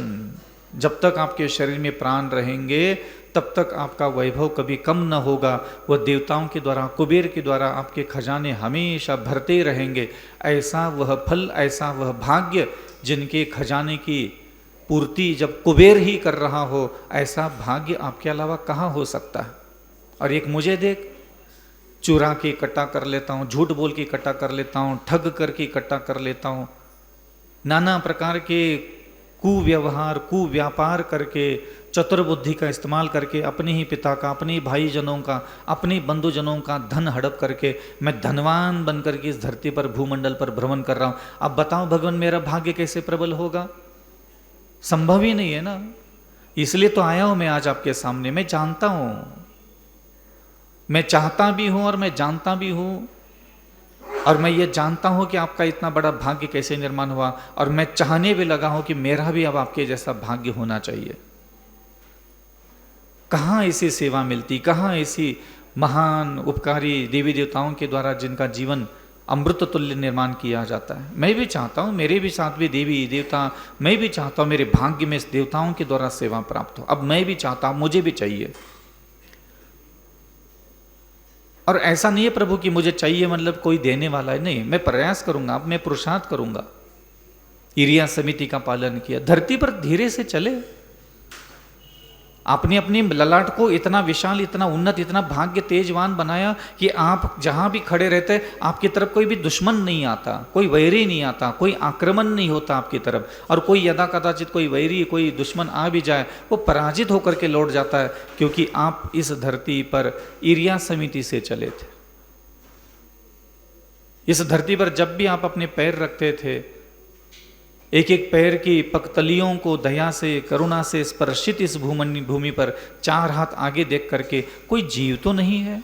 Speaker 1: जब तक आपके शरीर में प्राण रहेंगे तब तक आपका वैभव कभी कम न होगा। वह देवताओं के द्वारा कुबेर के द्वारा आपके खजाने हमेशा भरते रहेंगे। ऐसा वह फल, ऐसा वह भाग्य जिनके खजाने की पूर्ति जब कुबेर ही कर रहा हो, ऐसा भाग्य आपके अलावा कहाँ हो सकता है। और एक मुझे देख, चुरा के इकट्ठा कर लेता हूँ, झूठ बोल के इकट्ठा कर लेता हूँ, ठग करके इकट्ठा कर लेता हूँ, नाना प्रकार के कुव्यवहार कुव्यापार करके चतुर्बुद्धि का इस्तेमाल करके अपने ही पिता का, अपने ही भाई जनों का, अपने बंधुजनों का धन हड़प करके मैं धनवान बनकर के इस धरती पर भूमंडल पर भ्रमण कर रहा हूं। अब बताओ भगवान, मेरा भाग्य कैसे प्रबल होगा? संभव ही नहीं है ना। इसलिए तो आया हूं मैं आज आपके सामने। मैं जानता हूं, मैं चाहता भी हूं और मैं जानता भी हूं, और मैं ये जानता हूं कि आपका इतना बड़ा भाग्य कैसे निर्माण हुआ, और मैं चाहने भी लगा हूं कि मेरा भी अब आपके जैसा भाग्य होना चाहिए। कहाँ ऐसी सेवा मिलती, कहाँ ऐसी महान उपकारी देवी देवताओं के द्वारा जिनका जीवन अमृत तुल्य निर्माण किया जाता है। मैं भी चाहता हूँ मेरे भी साथ भी देवी देवता, मैं भी चाहता हूँ मेरे भाग्य में इस देवताओं के द्वारा सेवा प्राप्त हो। अब मैं भी चाहता हूँ, मुझे भी चाहिए। और ऐसा नहीं है प्रभु कि मुझे चाहिए मतलब कोई देने वाला है, नहीं, मैं प्रयास करूंगा, अब मैं पुरुषार्थ करूंगा। इरिया समिति का पालन किया, धरती पर धीरे से चले। आपने अपनी ललाट को इतना विशाल, इतना उन्नत, इतना भाग्य तेजवान बनाया कि आप जहां भी खड़े रहते आपकी तरफ कोई भी दुश्मन नहीं आता, कोई वैरी नहीं आता, कोई आक्रमण नहीं होता आपकी तरफ। और कोई यदा कदाचित कोई वैरी, कोई दुश्मन आ भी जाए वो पराजित होकर के लौट जाता है, क्योंकि आप इस धरती पर इरिया समिति से चले थे। इस धरती पर जब भी आप अपने पैर रखते थे, एक एक पैर की पकतलियों को दया से करुणा से स्पर्शित इस भूमि पर चार हाथ आगे देख करके कोई जीव तो नहीं है।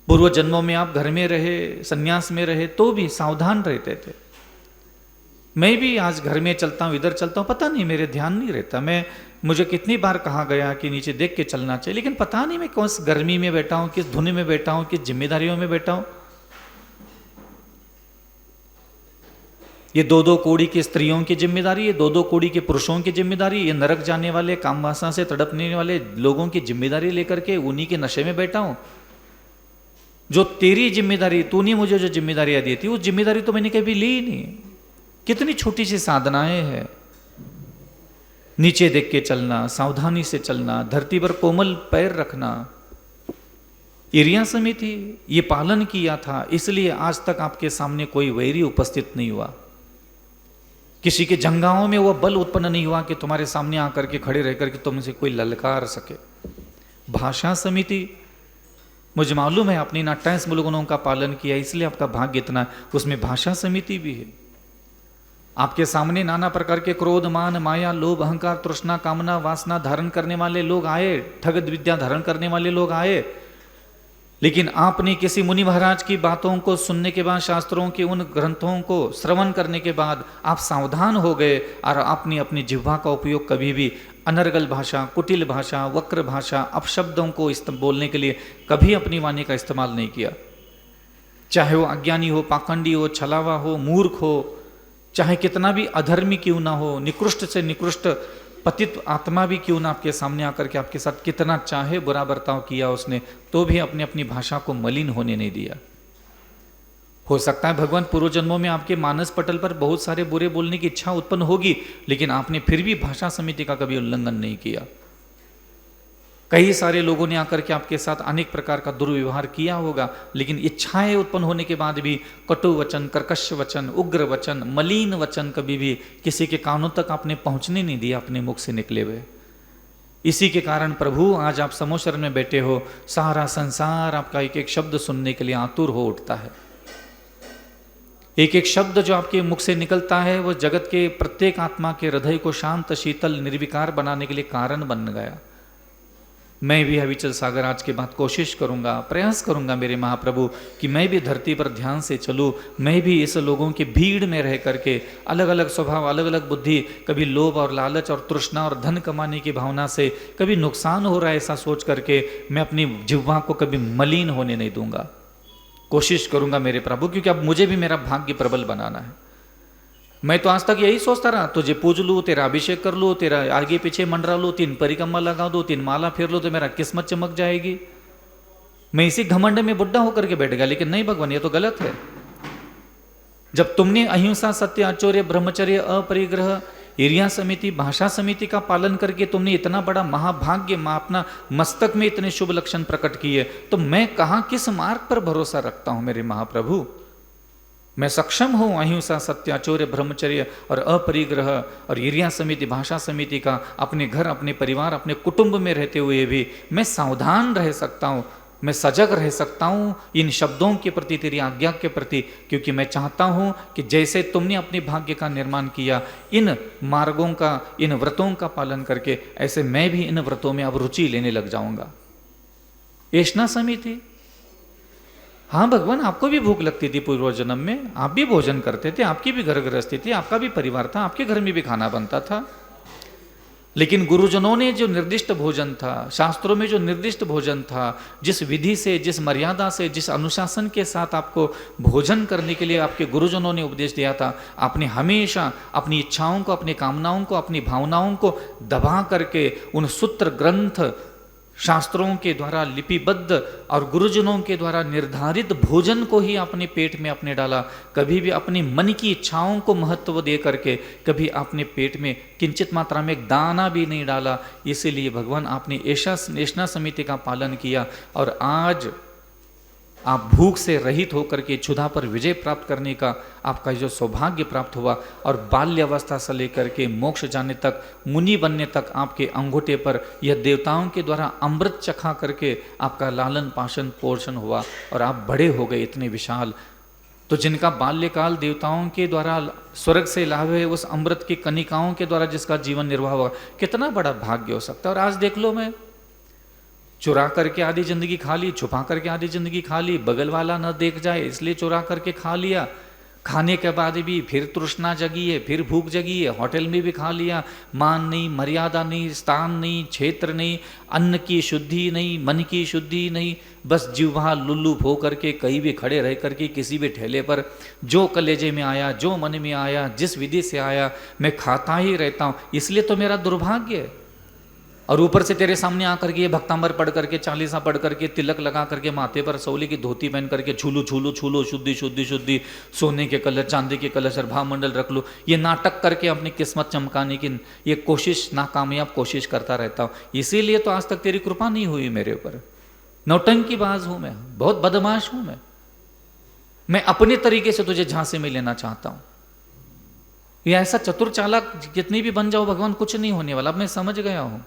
Speaker 1: पूर्व जन्मों में आप घर में रहे, संन्यास में रहे, तो भी सावधान रहते थे। मैं भी आज घर में चलता हूँ, इधर चलता हूँ, पता नहीं मेरे ध्यान नहीं रहता। मुझे कितनी बार कहा गया कि नीचे देख के चलना चाहिए, लेकिन पता नहीं मैं कौन सी गर्मी में बैठा हूँ, किस धुन में बैठा हूँ, किस जिम्मेदारियों में बैठा हूँ। ये दो दो कोड़ी की स्त्रियों की जिम्मेदारी, ये दो दो कोड़ी के पुरुषों की जिम्मेदारी, ये नरक जाने वाले काम वासना से तड़पने वाले लोगों की जिम्मेदारी लेकर के उन्हीं के नशे में बैठा हूं। जो तेरी जिम्मेदारी, तूने मुझे जो जिम्मेदारियां दी थी, उस जिम्मेदारी तो मैंने कभी ली नहीं। कितनी छोटी सी साधनाएं हैं। नीचे देख के चलना, सावधानी से चलना, धरती पर कोमल पैर रखना। इरिया समिति ये पालन किया था, इसलिए आज तक आपके सामने कोई वैरी उपस्थित नहीं हुआ। किसी के जंगाओं में वह बल उत्पन्न नहीं हुआ कि तुम्हारे सामने आकर के खड़े रहकर के तुमसे कोई ललकार सके। भाषा समिति, मुझे मालूम है आपने इन 28 मूलगुणों का पालन किया, इसलिए आपका भाग्य इतना है। उसमें भाषा समिति भी है। आपके सामने नाना प्रकार के क्रोध मान माया लोभ अहंकार तृष्णा कामना वासना धारण करने वाले लोग आए, ठग विद्या धारण करने वाले लोग आए, लेकिन आपने किसी मुनि महाराज की बातों को सुनने के बाद, शास्त्रों के उन ग्रंथों को श्रवण करने के बाद आप सावधान हो गए और आपने अपनी जिह्वा का उपयोग कभी भी अनर्गल भाषा, कुटिल भाषा, वक्र भाषा, अपशब्दों को बोलने के लिए कभी अपनी वाणी का इस्तेमाल नहीं किया। चाहे वो अज्ञानी हो, पाखंडी हो, छलावा हो, मूर्ख हो, चाहे कितना भी अधर्मी क्यों ना हो, निकृष्ट से निकृष्ट पतित आत्मा भी क्यों ना आपके सामने आकर के आपके साथ कितना चाहे बुरा बर्ताव किया उसने, तो भी अपने अपनी भाषा को मलिन होने नहीं दिया। हो सकता है भगवान पूर्व जन्मों में आपके मानस पटल पर बहुत सारे बुरे बोलने की इच्छा उत्पन्न होगी, लेकिन आपने फिर भी भाषा समिति का कभी उल्लंघन नहीं किया। कई सारे लोगों ने आकर के आपके साथ अनेक प्रकार का दुर्व्यवहार किया होगा, लेकिन इच्छाएं उत्पन्न होने के बाद भी कटु वचन, कर्कश वचन, उग्र वचन, मलिन वचन कभी भी किसी के कानों तक आपने पहुंचने नहीं दिया अपने मुख से निकले हुए। इसी के कारण प्रभु आज आप समोशरण में बैठे हो, सारा संसार आपका एक एक शब्द सुनने के लिए आतुर हो उठता है। एक एक शब्द जो आपके मुख से निकलता है वो जगत के प्रत्येक आत्मा के हृदय को शांत शीतल निर्विकार बनाने के लिए कारण बन गया। मैं भी अविचल सागर आज के बाद कोशिश करूंगा, प्रयास करूंगा मेरे महाप्रभु कि मैं भी धरती पर ध्यान से चलूं, मैं भी इस लोगों की भीड़ में रह करके अलग अलग स्वभाव, अलग अलग बुद्धि, कभी लोभ और लालच और तृष्णा और धन कमाने की भावना से कभी नुकसान हो रहा है ऐसा सोच करके मैं अपनी जिह्वा को कभी मलिन होने नहीं दूंगा। कोशिश करूंगा मेरे प्रभु, क्योंकि अब मुझे भी मेरा भाग्य प्रबल बनाना है। मैं तो आज तक यही सोचता रहा, तुझे पूज लूँ, तेरा अभिषेक कर लूँ, तेरा आगे पीछे मंडरा लूँ, 3 परिक्रमा लगा दो, 3 माला फेर लो तो मेरा किस्मत चमक जाएगी। मैं इसी घमंड में बुढ़ा होकर के बैठ गया। लेकिन नहीं भगवान, ये तो गलत है। जब तुमने अहिंसा, सत्य, आचौर्य, ब्रह्मचर्य, अपरिग्रह, इरिया समिति, भाषा समिति का पालन करके तुमने इतना बड़ा महाभाग्य अपना मस्तक में इतने शुभ लक्षण प्रकट किए, तो मैं कहाँ किस मार्ग पर भरोसा रखता हूं मेरे महाप्रभु। मैं सक्षम हूं अहिंसा, सत्य, आचौर्य, ब्रह्मचर्य और अपरिग्रह और इरिया समिति, भाषा समिति का अपने घर, अपने परिवार, अपने कुटुंब में रहते हुए भी मैं सावधान रह सकता हूं, मैं सजग रह सकता हूं इन शब्दों के प्रति, तेरी आज्ञा के प्रति, क्योंकि मैं चाहता हूं कि जैसे तुमने अपने भाग्य का निर्माण किया इन मार्गों का, इन व्रतों का पालन करके, ऐसे मैं भी इन व्रतों में अब रुचि लेने लग जाऊंगा। ऐष्णा समिति, हाँ भगवान, आपको भी भूख लगती थी पूर्व जन्म में, आप भी भोजन करते थे, आपकी भी घर गृहस्थी थी, आपका भी परिवार था, आपके घर में भी खाना बनता था। लेकिन गुरुजनों ने जो निर्दिष्ट भोजन था, शास्त्रों में जो निर्दिष्ट भोजन था, जिस विधि से, जिस मर्यादा से, जिस अनुशासन के साथ आपको भोजन करने के लिए आपके गुरुजनों ने उपदेश दिया था, आपने हमेशा अपनी इच्छाओं को, अपनी कामनाओं को, अपनी भावनाओं को दबा करके उन सूत्र ग्रंथ शास्त्रों के द्वारा लिपिबद्ध और गुरुजनों के द्वारा निर्धारित भोजन को ही अपने पेट में आपने डाला। कभी भी अपनी मन की इच्छाओं को महत्व दे करके कभी आपने पेट में किंचित मात्रा में एक दाना भी नहीं डाला। इसीलिए भगवान आपने ऐष्णा समिति का पालन किया और आज आप भूख से रहित होकर के क्षुधा पर विजय प्राप्त करने का आपका जो सौभाग्य प्राप्त हुआ और बाल्यावस्था से लेकर के मोक्ष जाने तक, मुनि बनने तक आपके अंगूठे पर यह देवताओं के द्वारा अमृत चखा करके आपका लालन पालन पोषण हुआ और आप बड़े हो गए इतने विशाल। तो जिनका बाल्यकाल देवताओं के द्वारा स्वर्ग से लाभे उस अमृत की कनिकाओं के द्वारा जिसका जीवन निर्वाह हुआ, कितना बड़ा भाग्य हो सकता है। और आज देख लो, मैं चुरा करके आधी जिंदगी खा ली, छुपा करके आधी जिंदगी खा ली, बगल वाला न देख जाए इसलिए चुरा करके खा लिया, खाने के बाद भी फिर तृष्णा जगी है, फिर भूख जगी है, होटल में भी खा लिया, मान नहीं, मर्यादा नहीं, स्थान नहीं, क्षेत्र नहीं, अन्न की शुद्धि नहीं, मन की शुद्धि नहीं, बस जिह्वा लुल्लू हो करके कहीं भी खड़े रह करके किसी भी ठेले पर जो कलेजे में आया, जो मन में आया, जिस विधि से आया मैं खाता ही रहता हूँ। इसलिए तो मेरा दुर्भाग्य है। और ऊपर से तेरे सामने आकर के ये भक्तांबर पढ़ करके, चालीसा पढ़ करके, तिलक लगा करके, माथे पर सौली की धोती पहन करके छूलू छूलू छूलो, शुद्धि शुद्धि शुद्धि, सोने के कलश, चांदी के कलश और भावमंडल रख लो, ये नाटक करके अपनी किस्मत चमकाने की ये कोशिश, नाकामयाब कोशिश करता रहता हूँ। इसीलिए तो आज तक तेरी कृपा नहीं हुई मेरे ऊपर। नौटंकीबाज हूँ मैं, बहुत बदमाश हूँ मैं अपने तरीके से तुझे झांसे में लेना चाहता हूँ। ये ऐसा चतुर चालाक जितनी भी बन जाओ भगवान, कुछ नहीं होने वाला। अब मैं समझ गया हूँ,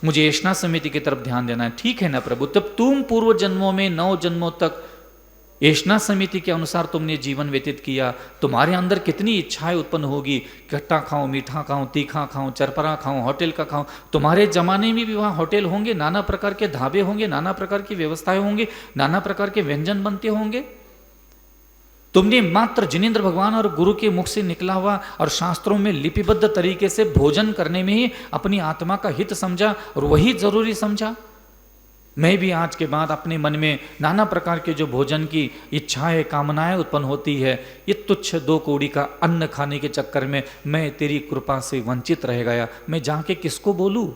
Speaker 1: मुझे ऐष्णा समिति की तरफ ध्यान देना है। ठीक है ना प्रभु, तब तुम पूर्व जन्मों में 9 जन्मों तक ऐष्णा समिति के अनुसार तुमने जीवन व्यतीत किया, तुम्हारे अंदर कितनी इच्छाएं उत्पन्न होगी, खट्टा खाऊं, मीठा खाऊं, तीखा खाऊं, चरपरा खाऊं, होटल का खाऊं। तुम्हारे जमाने में भी वहाँ होटल होंगे, नाना प्रकार के ढाबे होंगे, नाना प्रकार की व्यवस्थाएं होंगी, नाना प्रकार के व्यंजन बनते होंगे। तुमने मात्र जिनेंद्र भगवान और गुरु के मुख से निकला हुआ और शास्त्रों में लिपिबद्ध तरीके से भोजन करने में ही अपनी आत्मा का हित समझा और वही जरूरी समझा। मैं भी आज के बाद अपने मन में नाना प्रकार के जो भोजन की इच्छाएं, कामनाएं उत्पन्न होती है, ये तुच्छ 2 कौड़ी का अन्न खाने के चक्कर में मैं तेरी कृपा से वंचित रह गया। मैं जाके किसको बोलूं?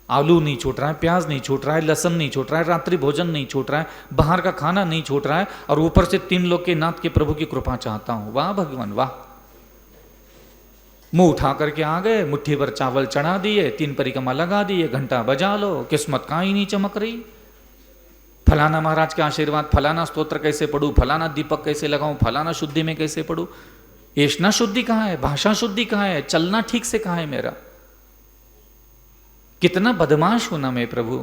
Speaker 1: आलू नहीं छूट रहा है, प्याज नहीं छूट रहा है, लहसुन नहीं छूट रहा है, रात्रि भोजन नहीं छूट रहा है, बाहर का खाना नहीं छूट रहा है, और ऊपर से 3 लोग के नाथ के प्रभु की कृपा चाहता हूं। वाह भगवान वाह। मुंह उठा करके आ गए, मुट्ठी भर चावल चढ़ा दिए, 3 परिक्रमा लगा दिए, घंटा बजा लो, किस्मत कहाँ ही नहीं चमक रही। फलाना महाराज के आशीर्वाद, फलाना स्तोत्र कैसे पढ़ूं, फलाना दीपक कैसे लगाऊं, फलाना शुद्धि में कैसे पढ़ूं। ऐष्णा शुद्धि कहाँ है, भाषा शुद्धि कहाँ है, चलना ठीक से कहाँ है मेरा। कितना बदमाश हूं ना मैं प्रभु।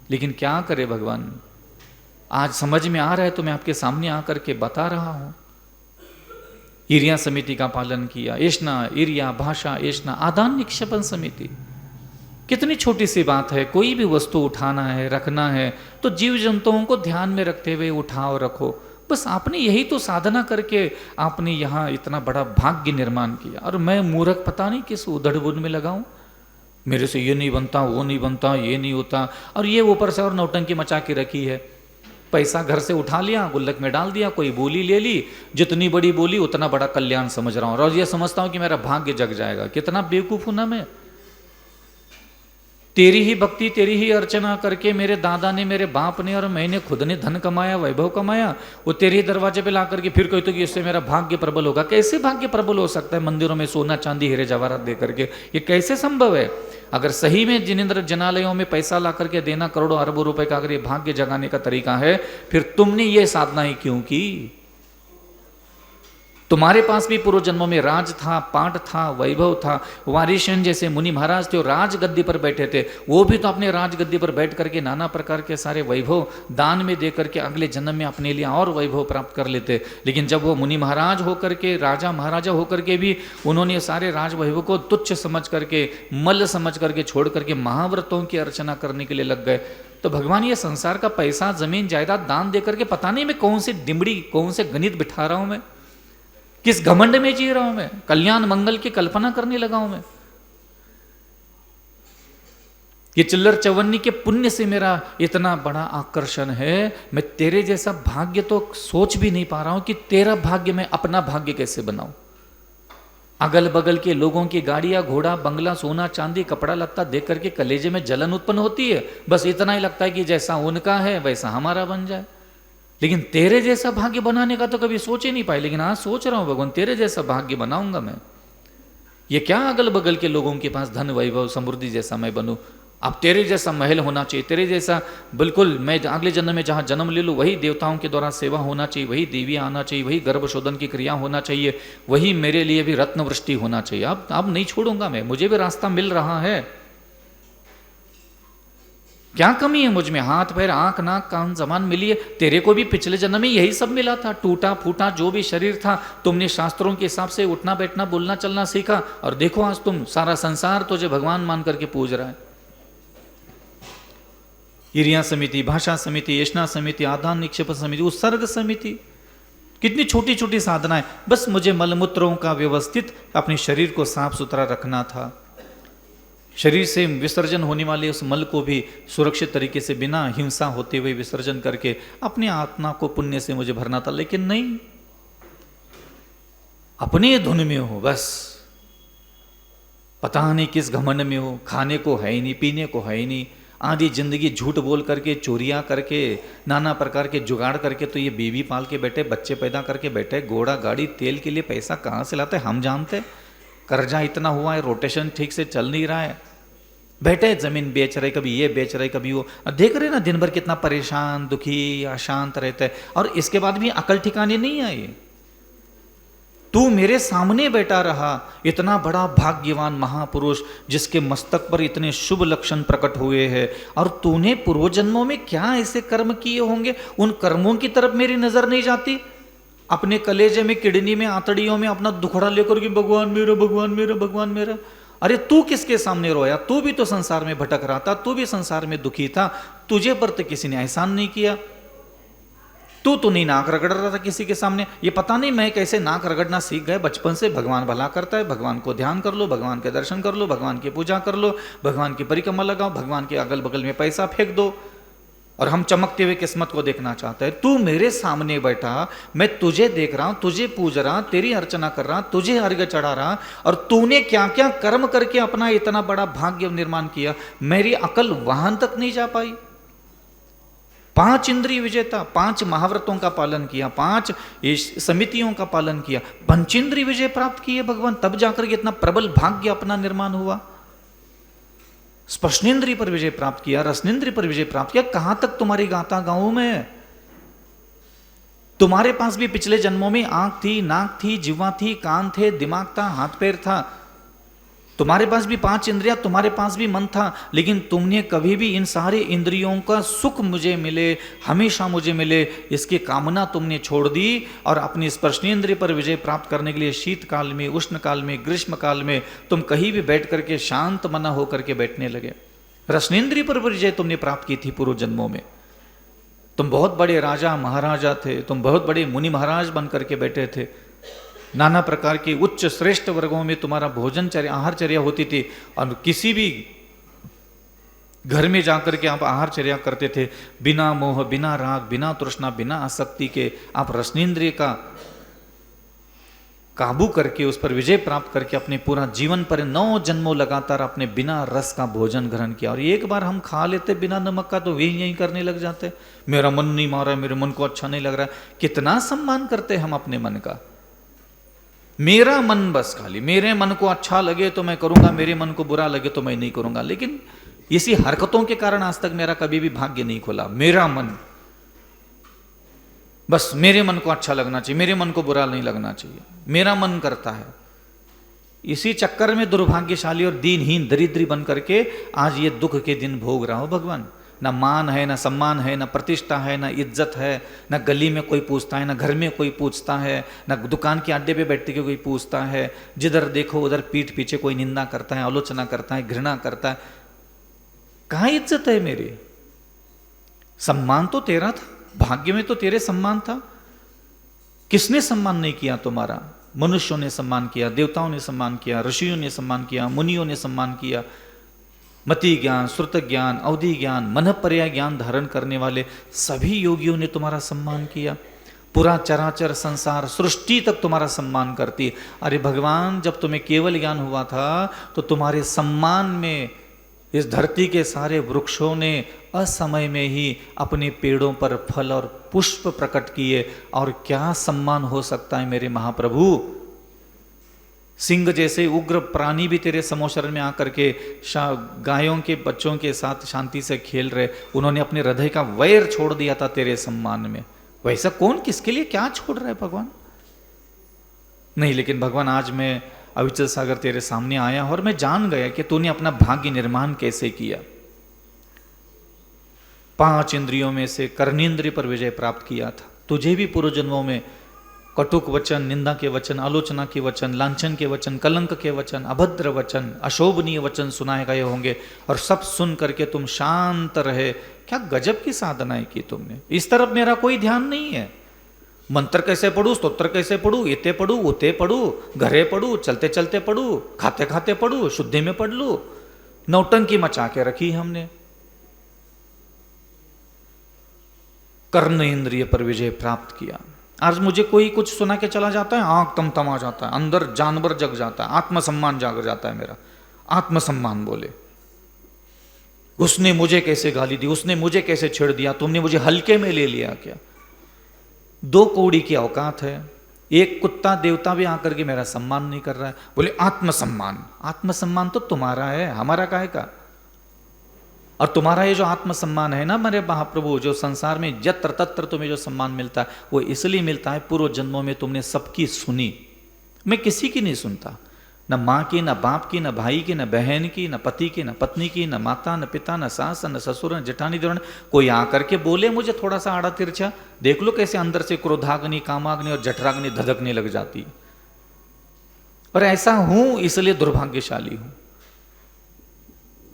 Speaker 1: लेकिन क्या करे भगवान, आज समझ में आ रहा है तो मैं आपके सामने आकर के बता रहा हूं। इरिया समिति का पालन किया, ऐष्णा, इरिया, भाषा, ऐष्णा, आदान निक्षेपण समिति, कितनी छोटी सी बात है, कोई भी वस्तु उठाना है, रखना है, तो जीव जंतुओं को ध्यान में रखते हुए उठाओ रखो। बस आपने यही तो साधना करके आपने यहाँ इतना बड़ा भाग्य निर्माण किया। और मैं मूर्ख पता नहीं किस उधड़-बुन में लगाऊं, मेरे से ये नहीं बनता, वो नहीं बनता, ये नहीं होता, और ये ऊपर से और नौटंकी मचा के रखी है। पैसा घर से उठा लिया, गुल्लक में डाल दिया, कोई बोली ले ली, जितनी बड़ी बोली उतना बड़ा कल्याण समझ रहा हूँ, और ये समझता हूँ कि मेरा भाग्य जग जाएगा। कितना बेवकूफ हूं ना मैं। तेरी ही भक्ति, तेरी ही अर्चना करके मेरे दादा ने, मेरे बाप ने और मैंने खुद ने धन कमाया, वैभव कमाया, वो तेरे ही दरवाजे पे ला करके फिर कहते कि इससे मेरा भाग्य प्रबल होगा। कैसे भाग्य प्रबल हो सकता है मंदिरों में सोना चांदी हीरे जवाहरात दे करके? ये कैसे संभव है? अगर सही में जिनेंद्र जनालयों में पैसा ला करके देना करोड़ों अरबों रुपए का अगर ये भाग्य जगाने का तरीका है, फिर तुमने ये साधना ही क्यों की? तुम्हारे पास भी पूर्व जन्मों में राज था, पाठ था, वैभव था। वारिशन जैसे मुनि महाराज थे, वो राज गद्दी पर बैठे थे, वो भी तो अपने राज गद्दी पर बैठ करके नाना प्रकार के सारे वैभव दान में दे करके अगले जन्म में अपने लिए और वैभव प्राप्त कर लेते। लेकिन जब वो मुनि महाराज होकर के, राजा महाराजा होकर के भी उन्होंने सारे राज वैभव को तुच्छ समझ करके, मल समझ करके छोड़ करके महाव्रतों की अर्चना करने के लिए लग गए। तो भगवान ये संसार का पैसा, जमीन, जायदाद दान दे करके पता नहीं मैं कौन सी डिमड़ी, कौन से गणित बिठा रहा हूं मैं, किस घमंड में जी रहा हूं मैं, कल्याण मंगल की कल्पना करने लगा हूं मैं। ये चिल्लर चवन्नी के पुण्य से मेरा इतना बड़ा आकर्षण है, मैं तेरे जैसा भाग्य तो सोच भी नहीं पा रहा हूं कि तेरा भाग्य मैं अपना भाग्य कैसे बनाऊं। अगल बगल के लोगों की गाड़ियां, घोड़ा, बंगला, सोना चांदी, कपड़ा लत्ता देख करके कलेजे में जलन उत्पन्न होती है। बस इतना ही लगता है कि जैसा उनका है वैसा हमारा बन जाए। लेकिन तेरे जैसा भाग्य बनाने का तो कभी सोच ही नहीं पाए, लेकिन आज सोच रहा हूं भगवान, तेरे जैसा भाग्य बनाऊंगा मैं। ये क्या अगल बगल के लोगों के पास धन वैभव समृद्धि जैसा मैं बनूं? अब तेरे जैसा महल होना चाहिए, तेरे जैसा बिल्कुल मैं अगले जन्म में जहां जन्म ले लूं वही देवताओं के द्वारा सेवा होना चाहिए, वही देवियां आना चाहिए, वही गर्भशोधन की क्रिया होना चाहिए, वही मेरे लिए भी रत्न वृष्टि होना चाहिए। अब नहीं छोड़ूंगा मैं, मुझे भी रास्ता मिल रहा है। क्या कमी है मुझ में? हाथ पैर आंख नाक कान जबान मिली है, तेरे को भी पिछले जन्म में यही सब मिला था। टूटा फूटा जो भी शरीर था, तुमने शास्त्रों के हिसाब से उठना बैठना बोलना चलना सीखा, और देखो आज तुम सारा संसार तुझे भगवान मान करके पूज रहा है। हिरिया समिति, भाषा समिति, यशना समिति, आदान निक्षेप समिति, उत्सर्ग समिति, कितनी छोटी छोटी साधनाएं। बस मुझे मलमूत्रों का व्यवस्थित अपने शरीर को साफ सुथरा रखना था, शरीर से विसर्जन होने वाले उस मल को भी सुरक्षित तरीके से बिना हिंसा होते हुए विसर्जन करके अपने आत्मा को पुण्य से मुझे भरना था। लेकिन नहीं, अपने धुन में हो, बस पता नहीं किस घमंड में हो, खाने को है ही नहीं, पीने को है ही नहीं, आधी जिंदगी झूठ बोल करके, चोरियां करके, नाना प्रकार के जुगाड़ करके तो ये बीवी पाल के बैठे, बच्चे पैदा करके बैठे, घोड़ा गाड़ी तेल के लिए पैसा कहाँ से लाते हम जानते। कर्जा इतना हुआ है, रोटेशन ठीक से चल नहीं रहा है, बैठे जमीन बेच रहे, कभी ये बेच रहे कभी वो, देख रहे ना दिन भर कितना परेशान दुखी अशांत रहता है, और इसके बाद भी अकल ठिकाने नहीं आई। तू मेरे सामने बैठा रहा, इतना बड़ा भाग्यवान महापुरुष जिसके मस्तक पर इतने शुभ लक्षण प्रकट हुए हैं, और तूने पूर्व जन्मों में क्या ऐसे कर्म किए होंगे, उन कर्मों की तरफ मेरी नजर नहीं जाती। अपने कलेजे में, किडनी में, आंतड़ियों में अपना दुखड़ा लेकर के भगवान मेरा, भगवान मेरा, भगवान मेरा। अरे तू किसके सामने रोया? तू भी तो संसार में भटक रहा था, तू भी संसार में दुखी था, तुझे पर तो किसी ने एहसान नहीं किया। तू तो नहीं नाक रगड़ रहा था किसी के सामने। ये पता नहीं मैं कैसे नाक रगड़ना सीख गए बचपन से। भगवान भला करता है, भगवान को ध्यान कर लो, भगवान के दर्शन कर लो, भगवान की पूजा कर लो, भगवान की परिक्रमा लगाओ, भगवान के अगल बगल में पैसा फेंक दो, और हम चमकते हुए किस्मत को देखना चाहते हैं। तू मेरे सामने बैठा, मैं तुझे देख रहा हूं, तुझे पूज रहा, तेरी अर्चना कर रहा, तुझे अर्घ्य चढ़ा रहा, और तूने क्या क्या कर्म करके अपना इतना बड़ा भाग्य निर्माण किया, मेरी अकल वहां तक नहीं जा पाई। 5 इंद्रिय विजेता, 5 महाव्रतों का पालन किया, 5 समितियों का पालन किया, पंचेंद्रिय विजय प्राप्त किए भगवान, तब जाकर के इतना प्रबल भाग्य अपना निर्माण हुआ। स्पर्शनेन्द्रिय पर विजय प्राप्त किया, रसनेन्द्रिय पर विजय प्राप्त किया। कहां तक तुम्हारी गाथा गाऊं मैं? तुम्हारे पास भी पिछले जन्मों में आंख थी, नाक थी, जिह्वा थी, कान थे, दिमाग था, हाथ पैर था, तुम्हारे पास भी 5 इंद्रियां, तुम्हारे पास भी मन था, लेकिन तुमने कभी भी इन सारे इंद्रियों का सुख मुझे मिले, हमेशा मुझे मिले, इसकी कामना तुमने छोड़ दी और अपनी स्पर्शनेंद्रिय पर विजय प्राप्त करने के लिए शीतकाल में, उष्ण काल में, ग्रीष्म काल में तुम कहीं भी बैठ करके शांत मना होकर के बैठने लगे। रसनेन्द्रिय पर विजय तुमने प्राप्त की थी पूर्व जन्मों में। तुम बहुत बड़े राजा महाराजा थे, तुम बहुत बड़े मुनि महाराज बन करके बैठे थे, नाना प्रकार के उच्च श्रेष्ठ वर्गों में तुम्हारा भोजनचर्या आहारचर्या होती थी, और किसी भी घर में जाकर के आप आहारचर्या करते थे बिना मोह, बिना राग, बिना तृष्णा, बिना आसक्ति के। आप रसनेन्द्रिय का काबू करके, उस पर विजय प्राप्त करके अपने पूरा जीवन पर 9 जन्मों लगातार आपने बिना रस का भोजन ग्रहण किया। और एक बार हम खा लेते बिना नमक का तो वही यही करने लग जाते, मेरा मन नहीं मार रहा, मेरे मन को अच्छा नहीं लग रहा। कितना सम्मान करते हम अपने मन का। मेरा मन, बस खाली मेरे मन को अच्छा लगे तो मैं करूंगा, मेरे मन को बुरा लगे तो मैं नहीं करूंगा। लेकिन इसी हरकतों के कारण आज तक मेरा कभी भी भाग्य नहीं खुला। मेरा मन, बस मेरे मन को अच्छा लगना चाहिए, मेरे मन को बुरा नहीं लगना चाहिए, मेरा मन करता है। इसी चक्कर में दुर्भाग्यशाली और दीनहीन दरिद्री बन करके आज ये दुख के दिन भोग रहा हो भगवान। ना मान है, ना सम्मान है, ना प्रतिष्ठा है, ना इज्जत है, ना गली में कोई पूछता है, ना घर में कोई पूछता है, ना दुकान के अड्डे पे बैठते के कोई पूछता है। जिधर देखो उधर पीठ पीछे कोई निंदा करता है, आलोचना करता है, घृणा करता है। कहाँ इज्जत है मेरी? सम्मान तो तेरा था, भाग्य में तो तेरे सम्मान था। किसने सम्मान नहीं किया तुम्हारा? मनुष्यों ने सम्मान किया, देवताओं ने सम्मान किया, ऋषियों ने सम्मान किया, मुनियों ने सम्मान किया। मति ज्ञान, श्रुत ज्ञान, अवधि ज्ञान, मन पर्याय ज्ञान धारण करने वाले सभी योगियों ने तुम्हारा सम्मान किया। पूरा चराचर संसार सृष्टि तक तुम्हारा सम्मान करती। अरे भगवान, जब तुम्हें केवल ज्ञान हुआ था तो तुम्हारे सम्मान में इस धरती के सारे वृक्षों ने असमय में ही अपने पेड़ों पर फल और पुष्प प्रकट किए। और क्या सम्मान हो सकता है मेरे महाप्रभु? सिंह जैसे उग्र प्राणी भी तेरे समोशरण में आकर के गायों के बच्चों के साथ शांति से खेल रहे। उन्होंने अपने हृदय का वैर छोड़ दिया था तेरे सम्मान में। वैसा कौन किसके लिए क्या छोड़ रहा है भगवान? नहीं, लेकिन भगवान आज मैं अविचल सागर तेरे सामने आया और मैं जान गया कि तूने अपना भाग्य निर्माण कैसे किया। 5 इंद्रियों में से कर्णेंद्रिय पर विजय प्राप्त किया था। तुझे भी पूर्व जन्मों में कटुक वचन, निंदा के वचन, आलोचना के वचन, लांछन के वचन, कलंक के वचन, अभद्र वचन, अशोभनीय वचन सुनाए गए होंगे, और सब सुन करके तुम शांत रहे। क्या गजब की साधनाएं की तुमने। इस तरफ मेरा कोई ध्यान नहीं है। मंत्र कैसे पढ़ू, स्तोत्र कैसे पढ़ू, इते पढ़ू, उते पढ़ू, घरे पढ़ू, चलते चलते पढ़ू, खाते खाते पढ़ू, शुद्धि में पढ़ लू। नौटंकी मचा के रखी हमने। कर्ण इंद्रिय पर विजय प्राप्त किया। आज मुझे कोई कुछ सुना के चला जाता है, आंख तमतमा जाता है, अंदर जानवर जग जाता है, आत्मसम्मान जाग जाता है मेरा। आत्मसम्मान बोले, उसने मुझे कैसे गाली दी, उसने मुझे कैसे छेड़ दिया, तुमने मुझे हल्के में ले लिया क्या? 2 कौड़ी की औकात है। एक कुत्ता देवता भी आकर के मेरा सम्मान नहीं कर रहा है। बोले आत्मसम्मान। आत्मसम्मान तो तुम्हारा है, हमारा काहे का? और तुम्हारा ये जो आत्मसम्मान है ना मेरे महाप्रभु, जो संसार में यत्र तत्र तुम्हें जो सम्मान मिलता है, वो इसलिए मिलता है पूर्व जन्मों में तुमने सबकी सुनी। मैं किसी की नहीं सुनता, न माँ की, न बाप की, न भाई की, न बहन की, न पति की, न पत्नी की, न माता, न पिता, न सास, न ससुर, न जेठानी देवरानी। कोई आकर के बोले मुझे थोड़ा सा आड़ा तिरछा, देख लो कैसे अंदर से क्रोधाग्नि, कामाग्नि और जठराग्नि धधकने लग जाती। और ऐसा हूं इसलिए दुर्भाग्यशाली हूं।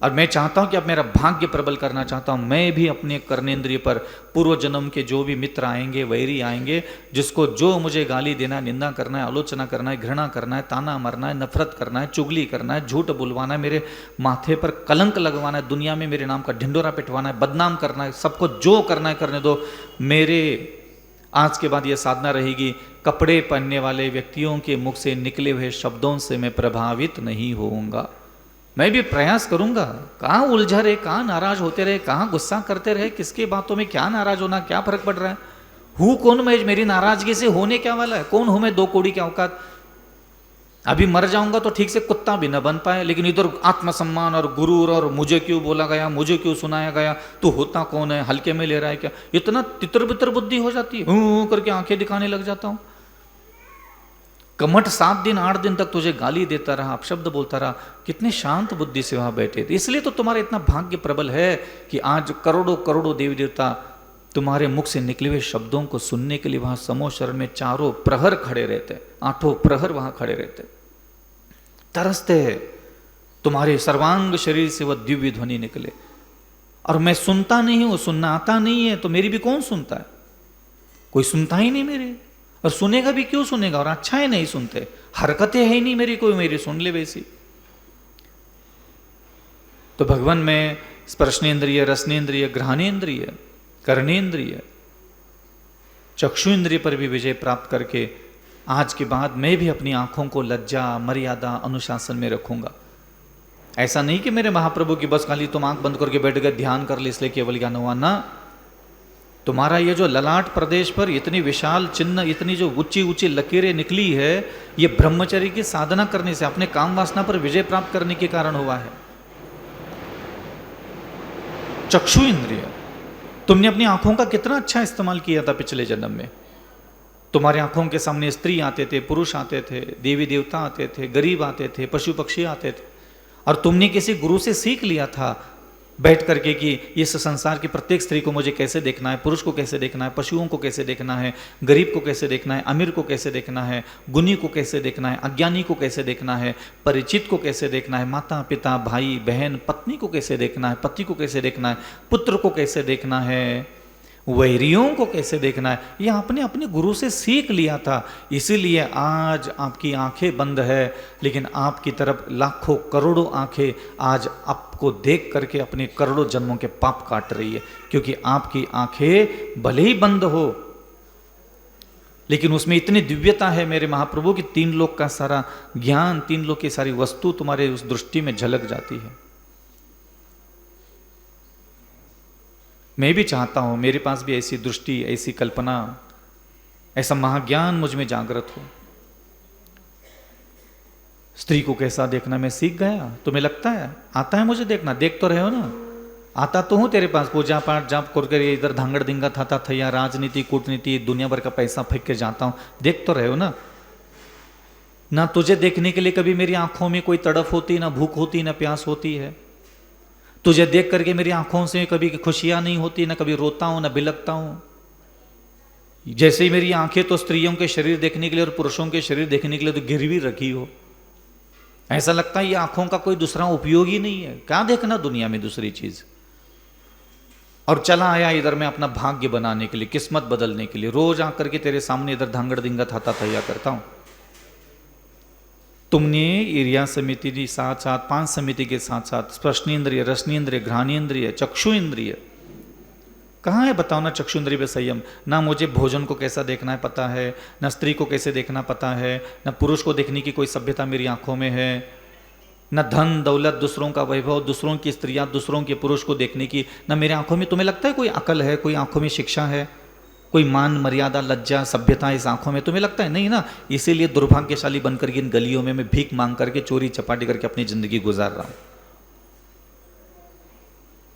Speaker 1: और मैं चाहता हूं कि अब मेरा भाग्य प्रबल करना चाहता हूं। मैं भी अपने कर्णेंद्रिय पर पूर्व जन्म के जो भी मित्र आएंगे, वैरी आएंगे, जिसको जो मुझे गाली देना है, निंदा करना है, आलोचना करना है, घृणा करना है, ताना मारना है, नफरत करना है, चुगली करना है, झूठ बुलवाना है, मेरे माथे पर कलंक लगवाना है, दुनिया में मेरे नाम का ढिंडोरा पिटवाना है, बदनाम करना है, सबको जो करना है करने दो। मेरे आज के बाद ये साधना रहेगी, कपड़े पहनने वाले व्यक्तियों के मुख से निकले हुए शब्दों से मैं प्रभावित नहीं होऊंगा। मैं भी प्रयास करूंगा। कहाँ उलझा रहे, कहाँ नाराज होते रहे, कहाँ गुस्सा करते रहे, किसकी बातों में क्या नाराज होना, क्या फर्क पड़ रहा है? हूँ कौन मैं? मेरी नाराजगी से होने क्या वाला है? कौन हूं मैं? 2 कौड़ी की औकात। अभी मर जाऊंगा तो ठीक से कुत्ता भी न बन पाए, लेकिन इधर आत्मसम्मान और गुरूर और मुझे क्यों बोला गया, मुझे क्यों सुनाया गया, तू होता कौन है, हल्के में ले रहा है क्या? इतना तितर बितर बुद्धि हो जाती है, करके आंखें दिखाने लग जाता हूं। कमठ 7 दिन 8 दिन तक तुझे गाली देता रहा, अपशब्द बोलता रहा, कितने शांत बुद्धि से वहां बैठे थे। इसलिए तो तुम्हारा इतना भाग्य प्रबल है कि आज करोड़ों करोड़ों देवी देवता तुम्हारे मुख से निकले हुए शब्दों को सुनने के लिए वहां समो शरण में चारों प्रहर खड़े रहते, 8 प्रहर वहां खड़े रहते, तरसते हैं तुम्हारे सर्वांग शरीर से वह दिव्य ध्वनि निकले। और मैं सुनता नहीं हूं, सुनना आता नहीं है, तो मेरी भी कौन सुनता है? कोई सुनता ही नहीं मेरी, और सुनेगा भी क्यों सुनेगा? और अच्छा है नहीं सुनते, हरकतें है ही नहीं मेरी, कोई मेरी सुन ले वैसी। तो भगवान में स्पर्शनेन्द्रिय, रसनेन्द्रिय, घ्राणेन्द्रिय, कर्णेन्द्रिय, चक्षु इंद्रिय पर भी विजय प्राप्त करके आज के बाद मैं भी अपनी आंखों को लज्जा, मर्यादा, अनुशासन में रखूंगा। ऐसा नहीं कि मेरे महाप्रभु की बस खाली तुम आंख बंद करके बैठ गए, ध्यान कर ले इसलिए केवल ज्ञान हुआ ना। तुम्हारा ये जो ललाट प्रदेश पर इतनी विशाल चिन्ह, इतनी जो ऊंची ऊंची लकीरें निकली है, ये ब्रह्मचर्य की साधना करने से, अपने काम वासना पर विजय प्राप्त करने के कारण हुआ है। चक्षु इंद्रिय, तुमने अपनी आंखों का कितना अच्छा इस्तेमाल किया था पिछले जन्म में। तुम्हारे आंखों के सामने स्त्री आते थे, पुरुष आते थे, देवी देवता आते थे, गरीब आते थे, पशु पक्षी आते थे, और तुमने किसी गुरु से सीख लिया था बैठ करके कि इस संसार की प्रत्येक स्त्री को मुझे कैसे देखना है, पुरुष को कैसे देखना है, पशुओं को कैसे देखना है, गरीब को कैसे देखना है, अमीर को कैसे देखना है, गुणी को कैसे देखना है, अज्ञानी को कैसे देखना है, परिचित को कैसे देखना है, माता पिता भाई बहन पत्नी को कैसे देखना है, पति को कैसे देखना है, पुत्र को कैसे देखना है, वैरियों को कैसे देखना है। यह आपने अपने गुरु से सीख लिया था, इसीलिए आज आपकी आंखें बंद है, लेकिन आपकी तरफ लाखों करोड़ों आंखें आज आपको देख करके अपने करोड़ों जन्मों के पाप काट रही है। क्योंकि आपकी आंखें भले ही बंद हो, लेकिन उसमें इतनी दिव्यता है मेरे महाप्रभु कि 3 लोक का सारा ज्ञान, 3 लोक की सारी वस्तु तुम्हारे उस दृष्टि में झलक जाती है। मैं भी चाहता हूं मेरे पास भी ऐसी दृष्टि, ऐसी कल्पना, ऐसा महाज्ञान मुझ में जागृत हो। स्त्री को कैसा देखना मैं सीख गया। तुम्हें लगता है आता है मुझे देखना? देख तो रहे हो ना, आता तो हूं तेरे पास, पूजा पाठ जाप कर इधर धांगड़ दिंगा था थैया, राजनीति कूटनीति दुनिया भर का पैसा फेंक के जाता हूं, देख तो रहे हो ना। ना तुझे देखने के लिए कभी मेरी आंखों में कोई तड़फ होती, ना भूख होती, ना प्यास होती है। तुझे देख करके मेरी आंखों से कभी खुशियां नहीं होती, ना कभी रोता हूं, ना बिलकता हूं। जैसे ही मेरी आंखें तो स्त्रियों के शरीर देखने के लिए और पुरुषों के शरीर देखने के लिए तो गिरवी रखी हो, ऐसा लगता है ये आंखों का कोई दूसरा उपयोग ही नहीं है, क्या देखना दुनिया में दूसरी चीज। और चला आया इधर मैं अपना भाग्य बनाने के लिए, किस्मत बदलने के लिए, रोज आकर के तेरे सामने इधर धांगड़ दिंगा था थैया करता हूं। तुमने एरिया समिति के साथ साथ 5 समिति के साथ साथ स्पर्शनेन्द्रिय, रसनेन्द्रिय, घ्राणेन्द्रिय, चक्षु इंद्रिय, कहाँ है बताओ ना चक्षु इंद्रिय पे संयम। ना मुझे भोजन को कैसा देखना है पता है, ना स्त्री को कैसे देखना पता है, ना पुरुष को देखने की कोई सभ्यता मेरी आंखों में है, ना धन दौलत, दूसरों का वैभव, दूसरों की स्त्रियां, दूसरों के पुरुष को देखने की ना मेरी आंखों में। तुम्हें लगता है कोई अकल है, कोई आंखों में शिक्षा है, कोई मान मर्यादा लज्जा सभ्यता इस आंखों में? तुम्हें लगता है नहीं ना। इसीलिए दुर्भाग्यशाली बनकर इन गलियों में मैं भीख मांग करके चोरी चपाटी करके अपनी जिंदगी गुजार रहा हूं।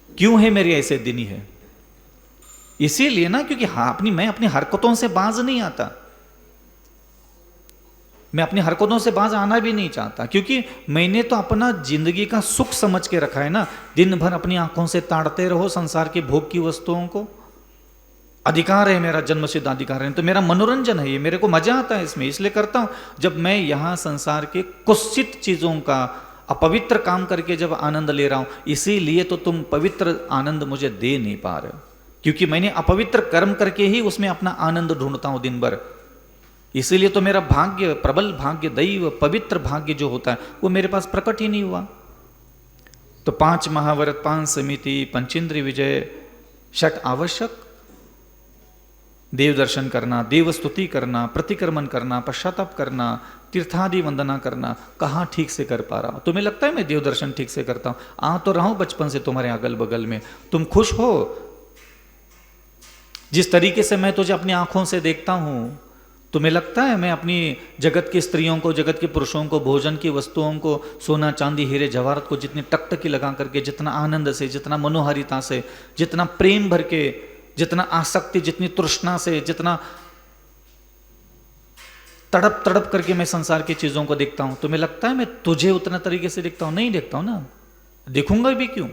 Speaker 1: क्यों है मेरे ऐसे दिन ही है? इसीलिए ना क्योंकि मैं अपनी हरकतों से बाज नहीं आता, मैं अपनी हरकतों से बाज आना भी नहीं चाहता, क्योंकि मैंने तो अपना जिंदगी का सुख समझ के रखा है ना। दिन भर अपनी आंखों से ताड़ते रहो संसार के भोग की वस्तुओं को। अधिकार है मेरा, जन्म सिद्ध अधिकार है, तो मेरा मनोरंजन है ये, मेरे को मजा आता है इसमें, इसलिए करता हूं। जब मैं यहां संसार के कुत्सित चीजों का, अपवित्र काम करके जब आनंद ले रहा हूं, इसीलिए तो तुम पवित्र आनंद मुझे दे नहीं पा रहे हो, क्योंकि मैंने अपवित्र कर्म करके ही उसमें अपना आनंद ढूंढता हूं दिन भर। इसीलिए तो मेरा भाग्य, प्रबल भाग्य, दैव, पवित्र भाग्य जो होता है वो मेरे पास प्रकट ही नहीं हुआ। तो 5 महाव्रत, 5 समिति, पंचेंद्रिय विजय, 6 आवश्यक, देव दर्शन करना, देव स्तुति करना, प्रतिक्रमण करना, पश्चाताप करना, तीर्थादि वंदना करना, कहाँ ठीक से कर पा रहा हूं? तुम्हें लगता है मैं देव दर्शन ठीक से करता हूं? आ तो रहा हूं बचपन से तुम्हारे अगल बगल में। तुम खुश हो जिस तरीके से मैं तुझे अपनी आंखों से देखता हूं? तुम्हें लगता है मैं अपनी जगत की स्त्रियों को, जगत के पुरुषों को, भोजन की वस्तुओं को, सोना चांदी हीरे जवाहरत को जितनी टकटकी लगा करके, जितना आनंद से, जितना मनोहारिता से, जितना प्रेम भर के, जितना आसक्ति, जितनी तृष्णा से, जितना तड़प तड़प करके मैं संसार की चीजों को देखता हूं। तुम्हें लगता है मैं तुझे उतना तरीके से देखता हूं? नहीं देखता हूं ना, देखूंगा भी क्यों?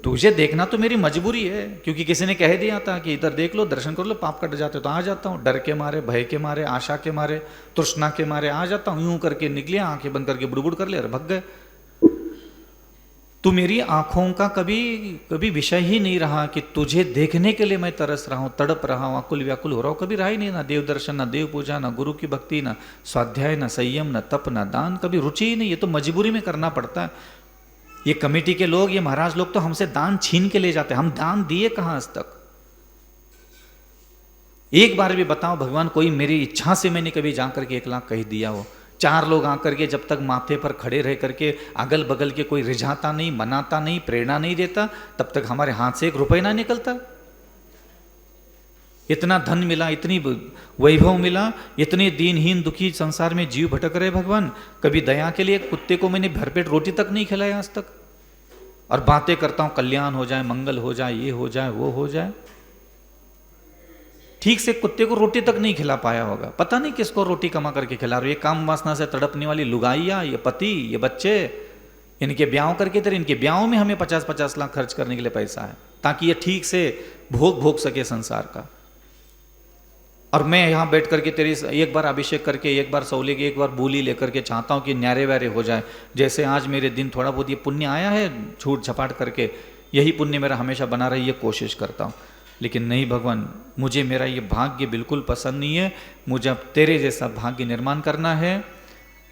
Speaker 1: तुझे देखना तो मेरी मजबूरी है, क्योंकि किसी ने कह दिया था कि इधर देख लो, दर्शन कर लो, पाप कट जाते, तो आ जाता हूँ। डर के मारे, भय के मारे, आशा के मारे, तृष्णा के मारे आ जाता हूँ। यूं करके निकले, आंखें बंद करके बुड़बुड़ कर ले और भग गए। तू मेरी आंखों का कभी कभी विषय ही नहीं रहा कि तुझे देखने के लिए मैं तरस रहा हूं, तड़प रहा हूं, आकुल व्याकुल हो रहा हूं। कभी रहा ही नहीं, ना देव दर्शन, ना देव पूजा, ना गुरु की भक्ति, ना स्वाध्याय, ना संयम, ना तप, ना दान, कभी रुचि ही नहीं। ये तो मजबूरी में करना पड़ता है। ये कमेटी के लोग, ये महाराज लोग तो हमसे दान छीन के ले जाते हैं। हम दान दिए कहां आज तक? एक बार भी बताओ भगवान, कोई मेरी इच्छा से मैंने कभी जाकर के 1 लाख कह दिया हो? 4 लोग आकर के जब तक माथे पर खड़े रह करके अगल बगल के कोई रिझाता नहीं, मनाता नहीं, प्रेरणा नहीं देता, तब तक हमारे हाथ से 1 रुपये ना निकलता। इतना धन मिला, इतनी वैभव मिला, इतने दीनहीन दुखी संसार में जीव भटक रहे भगवान, कभी दया के लिए कुत्ते को मैंने भरपेट रोटी तक नहीं खिलाया आज तक। और बातें करता हूं कल्याण हो जाए, मंगल हो जाए, ये हो जाए, वो हो जाए। ठीक से कुत्ते को रोटी तक नहीं खिला पाया होगा। पता नहीं किसको रोटी कमा करके खिला रहे हो। ये काम वासना से तड़पने वाली लुगाइया, ये पति, ये बच्चे, इनके ब्याह करके तेरे, इनके ब्याह में हमें 50-50 लाख खर्च करने के लिए पैसा है, ताकि ये ठीक से भोग सके संसार का। और मैं यहां बैठ करके तेरी एक बार अभिषेक करके, एक बार सौले की, एक बार बोली लेकर के चाहता हूं कि न्यारे व्यारे हो जाए। जैसे आज मेरे दिन थोड़ा बहुत ये पुण्य आया है छूट छपाट करके, यही पुण्य मेरा हमेशा बना रहे, ये कोशिश करता हूं। लेकिन नहीं भगवान, मुझे मेरा ये भाग्य बिल्कुल पसंद नहीं है। मुझे अब तेरे जैसा भाग्य निर्माण करना है।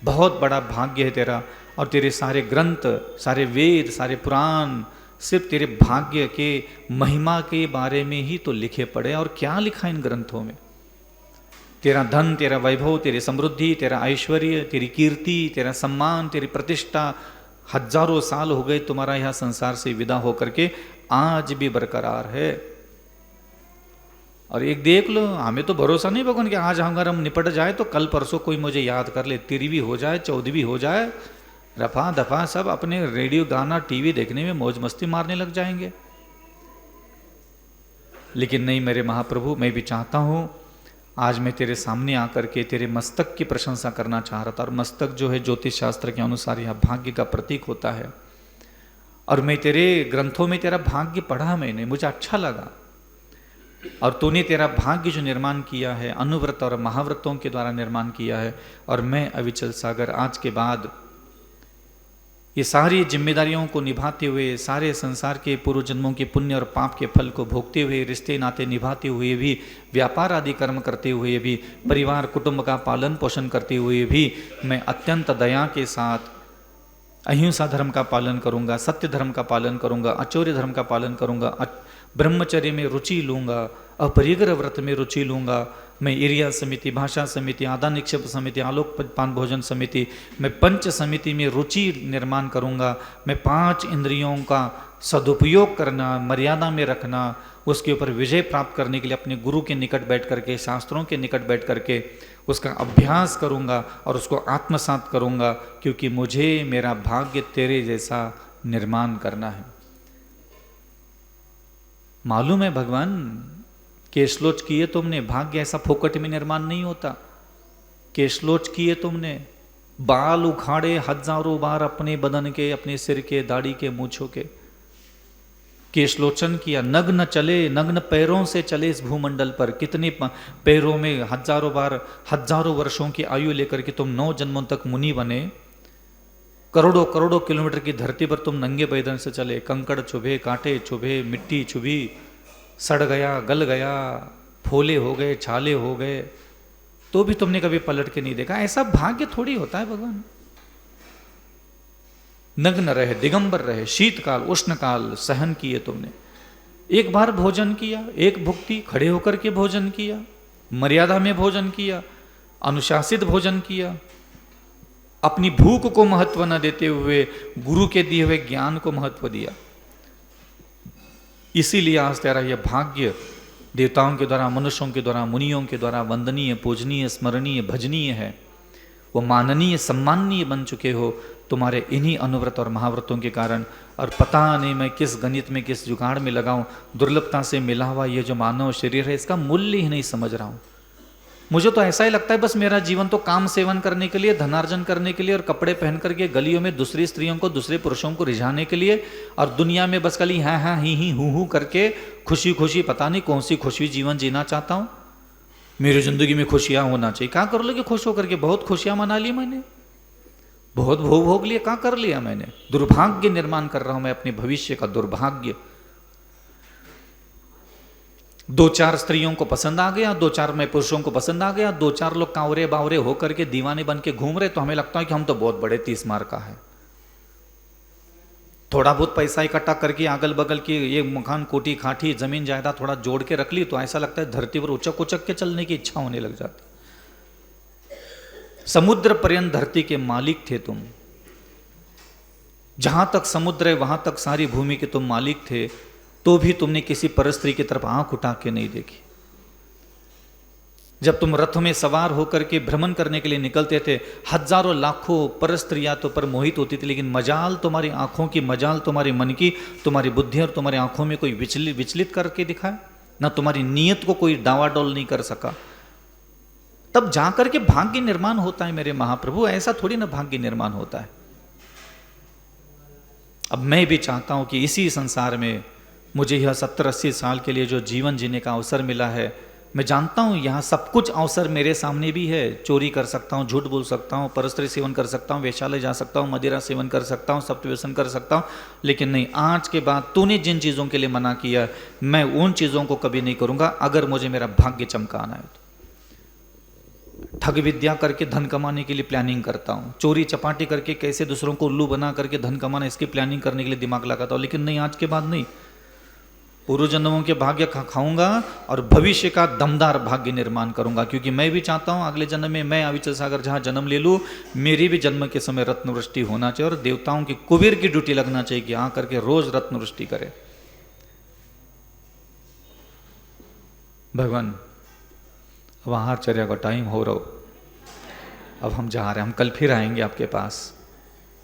Speaker 1: बहुत बड़ा भाग्य है तेरा, और तेरे सारे ग्रंथ, सारे वेद, सारे पुराण सिर्फ तेरे भाग्य के महिमा के बारे में ही तो लिखे पड़े। और क्या लिखा इन ग्रंथों में? तेरा धन, तेरा वैभव, तेरी समृद्धि, तेरा ऐश्वर्य, तेरी कीर्ति, तेरा सम्मान, तेरी प्रतिष्ठा, हजारों साल हो गए तुम्हारा यह संसार से विदा होकर के, आज भी बरकरार है। और एक देख लो, हमें तो भरोसा नहीं भगवान कि आज अगर हम निपट जाए तो कल परसों कोई मुझे याद कर ले, 13वीं हो जाए, 14वीं हो जाए, रफा दफा सब अपने रेडियो, गाना, टीवी देखने में मौज मस्ती मारने लग जाएंगे। लेकिन नहीं मेरे महाप्रभु, मैं भी चाहता हूँ, आज मैं तेरे सामने आकर के तेरे मस्तक की प्रशंसा करना चाह रहा था। और मस्तक जो है ज्योतिष शास्त्र के अनुसार यह भाग्य का प्रतीक होता है। और मैं तेरे ग्रंथों में तेरा भाग्य पढ़ा, मैंने, मुझे अच्छा लगा। और तूने तेरा भाग्य जो निर्माण किया है अनुव्रत और महाव्रतों के द्वारा निर्माण किया है। और मैं अविचल सागर आज के बाद ये सारी जिम्मेदारियों को निभाते हुए, सारे संसार के पूर्व जन्मों के पुण्य और पाप के फल को भोगते हुए, रिश्ते नाते निभाते हुए भी, व्यापार आदि कर्म करते हुए भी, परिवार कुटुंब का पालन पोषण करते हुए भी, मैं अत्यंत दया के साथ अहिंसा धर्म का पालन करूंगा, सत्य धर्म का पालन करूंगा, अचौर्य धर्म का पालन करूंगा, ब्रह्मचर्य में रुचि लूंगा, अपरिग्रह व्रत में रुचि लूंगा। मैं एरिया समिति, भाषा समिति, आदान निक्षेप समिति, आलोक पान भोजन समिति, मैं पंच समिति में रुचि निर्माण करूंगा। मैं 5 इंद्रियों का सदुपयोग करना, मर्यादा में रखना, उसके ऊपर विजय प्राप्त करने के लिए अपने गुरु के निकट बैठ करके, शास्त्रों के निकट बैठ करके उसका अभ्यास करूंगा और उसको आत्मसात करूंगा, क्योंकि मुझे मेरा भाग्य तेरे जैसा निर्माण करना है। मालूम है भगवान, केशलोच किए तुमने, भाग्य ऐसा फोकट में निर्माण नहीं होता। केशलोच किए तुमने, बाल उखाड़े हजारों बार अपने बदन के, अपने सिर के, दाढ़ी के, मूंछों के, केशलोचन किया। नग्न चले, नग्न पैरों से चले इस भूमंडल पर। कितने पैरों में हजारों बार, हजारों वर्षों की आयु लेकर के तुम 9 जन्मों तक मुनि बने। करोड़ों करोड़ों किलोमीटर की धरती पर तुम नंगे पैदल से चले। कंकड़ चुभे, कांटे चुभे, मिट्टी चुभी, सड़ गया, गल गया, फोले हो गए, छाले हो गए, तो भी तुमने कभी पलट के नहीं देखा। ऐसा भाग्य थोड़ी होता है भगवान। नग्न रहे, दिगंबर रहे, शीतकाल उष्णकाल सहन किए तुमने। एक बार भोजन किया, एक भुक्ति, खड़े होकर के भोजन किया, मर्यादा में भोजन किया, अनुशासित भोजन किया, अपनी भूख को महत्व न देते हुए गुरु के दिए हुए ज्ञान को महत्व दिया। इसीलिए आज तेरा यह भाग्य देवताओं के द्वारा, मनुष्यों के द्वारा, मुनियों के द्वारा वंदनीय, पूजनीय, स्मरणीय, भजनीय है। वो माननीय, सम्माननीय बन चुके हो तुम्हारे इन्हीं अनुव्रत और महाव्रतों के कारण। और पता नहीं मैं किस गणित में, किस जुगाड़ में लगाऊं, दुर्लभता से मिला हुआ ये जो मानव शरीर है, इसका मूल्य ही नहीं समझ रहा हूं। मुझे तो ऐसा ही लगता है बस मेरा जीवन तो काम सेवन करने के लिए, धनार्जन करने के लिए और कपड़े पहन करके गलियों में दूसरी स्त्रियों को, दूसरे पुरुषों को रिझाने के लिए, और दुनिया में बस खाली हाँ हाँ ही हूँ करके खुशी खुशी, पता नहीं कौन सी खुशी जीवन जीना चाहता हूँ। मेरी जिंदगी में खुशियाँ होना चाहिए। क्या कर लोगे खुश होकर के? बहुत खुशियाँ मना ली मैंने, बहुत भोग भोग लिए, क्या कर लिया मैंने? दुर्भाग्य निर्माण कर रहा हूं मैं, अपने भविष्य का दुर्भाग्य। दो चार स्त्रियों को पसंद आ गया, दो चार में पुरुषों को पसंद आ गया, दो चार लोग कांवरे बावरे होकर के दीवाने बन के घूम रहे, तो हमें लगता है कि हम तो बहुत बड़े 30 मार का है। थोड़ा बहुत पैसा इकट्ठा करके अगल बगल की ये मकान कोठी खाठी जमीन जायदाद थोड़ा जोड़ के रख ली, तो ऐसा लगता है धरती पर उचक उचक के चलने की इच्छा होने लग जाती। समुद्र पर्यंत धरती के मालिक थे तुम, जहां तक समुद्र है वहां तक सारी भूमि के तुम मालिक थे, तो भी तुमने किसी परस्त्री की तरफ आंख उठा के नहीं देखी। जब तुम रथ में सवार होकर के भ्रमण करने के लिए निकलते थे, हजारों लाखों परस्त्रियां तो पर मोहित होती थी, लेकिन मजाल तुम्हारी आंखों की, मजाल तुम्हारे मन की, तुम्हारी बुद्धि और तुम्हारी आंखों में कोई विचलित करके दिखाया, ना तुम्हारी नीयत को कोई डावाडोल नहीं कर सका। तब जाकर के भाग्य निर्माण होता है मेरे महाप्रभु, ऐसा थोड़ी ना भाग्य निर्माण होता है। अब मैं भी चाहता हूं कि इसी संसार में मुझे यह 70-80 साल के लिए जो जीवन जीने का अवसर मिला है, मैं जानता हूं यहां सब कुछ अवसर मेरे सामने भी है। चोरी कर सकता हूं, झूठ बोल सकता हूं, परस्त्री सेवन कर सकता हूं, वेश्यालय जा सकता हूं, मदिरा सेवन कर सकता हूं, सप्तव्यसन कर सकता हूं, लेकिन नहीं, आज के बाद तूने जिन चीजों के लिए मना किया, मैं उन चीजों को कभी नहीं करूंगा, अगर मुझे मेरा भाग्य चमकाना है तो। ठग विद्या करके धन कमाने के लिए प्लानिंग करता हूँ, चोरी चपाटी करके कैसे दूसरों को उल्लू बना करके धन कमाना, इसकी प्लानिंग करने के लिए दिमाग लगाता हूँ, लेकिन नहीं, आज के बाद नहीं। पूर्व जन्मों के भाग्य खाऊंगा और भविष्य का दमदार भाग्य निर्माण करूंगा, क्योंकि मैं भी चाहता हूँ अगले जन्म में मैं अविचल सागर जहाँ जन्म ले लूँ, मेरी भी जन्म के समय रत्नवृष्टि होना चाहिए, और देवताओं की कुबेर की ड्यूटी लगना चाहिए कि आ करके रोज रत्नवृष्टि करे। भगवान अब आहारचर्या का टाइम हो रहा, अब हम जा रहे हैं, हम कल फिर आएंगे आपके पास।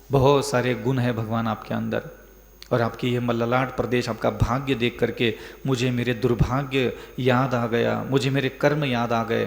Speaker 1: बहुत सारे गुण है भगवान आपके अंदर, और आपकी ये मल्ललाट प्रदेश, आपका भाग्य देख करके मुझे मेरे दुर्भाग्य याद आ गया, मुझे मेरे कर्म याद आ गए।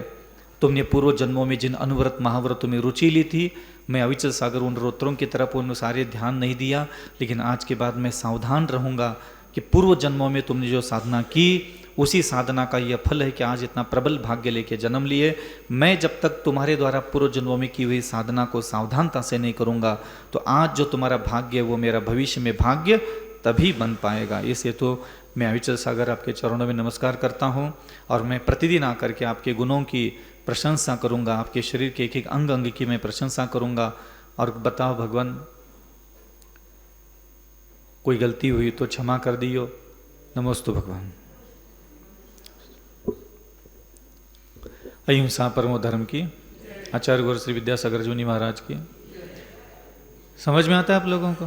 Speaker 1: तुमने पूर्व जन्मों में जिन अनुव्रत महाव्रतों में रुचि ली थी, मैं अविचल सागर उन रोत्रों की तरफ उन सारे ध्यान नहीं दिया, लेकिन आज के बाद मैं सावधान रहूँगा कि पूर्व जन्मों में तुमने जो साधना की, उसी साधना का यह फल है कि आज इतना प्रबल भाग्य लेके जन्म लिए। मैं जब तक तुम्हारे द्वारा पूर्व जन्मों में की हुई साधना को सावधानता से नहीं करूँगा, तो आज जो तुम्हारा भाग्य है वो मेरा भविष्य में भाग्य तभी बन पाएगा। इस हेतु मैं अविचल सागर आपके चरणों में नमस्कार करता हूँ, और मैं प्रतिदिन आकर के आपके गुणों की प्रशंसा करूँगा, आपके शरीर के एक एक अंग अंग की मैं प्रशंसा करूँगा। और बताओ भगवान, कोई गलती हुई तो क्षमा कर दियो। नमोस्तु भगवान। अहिंसा परमो धर्म की, आचार्य गुरु श्री विद्यासागर जी महाराज की। समझ में आता है आप लोगों को?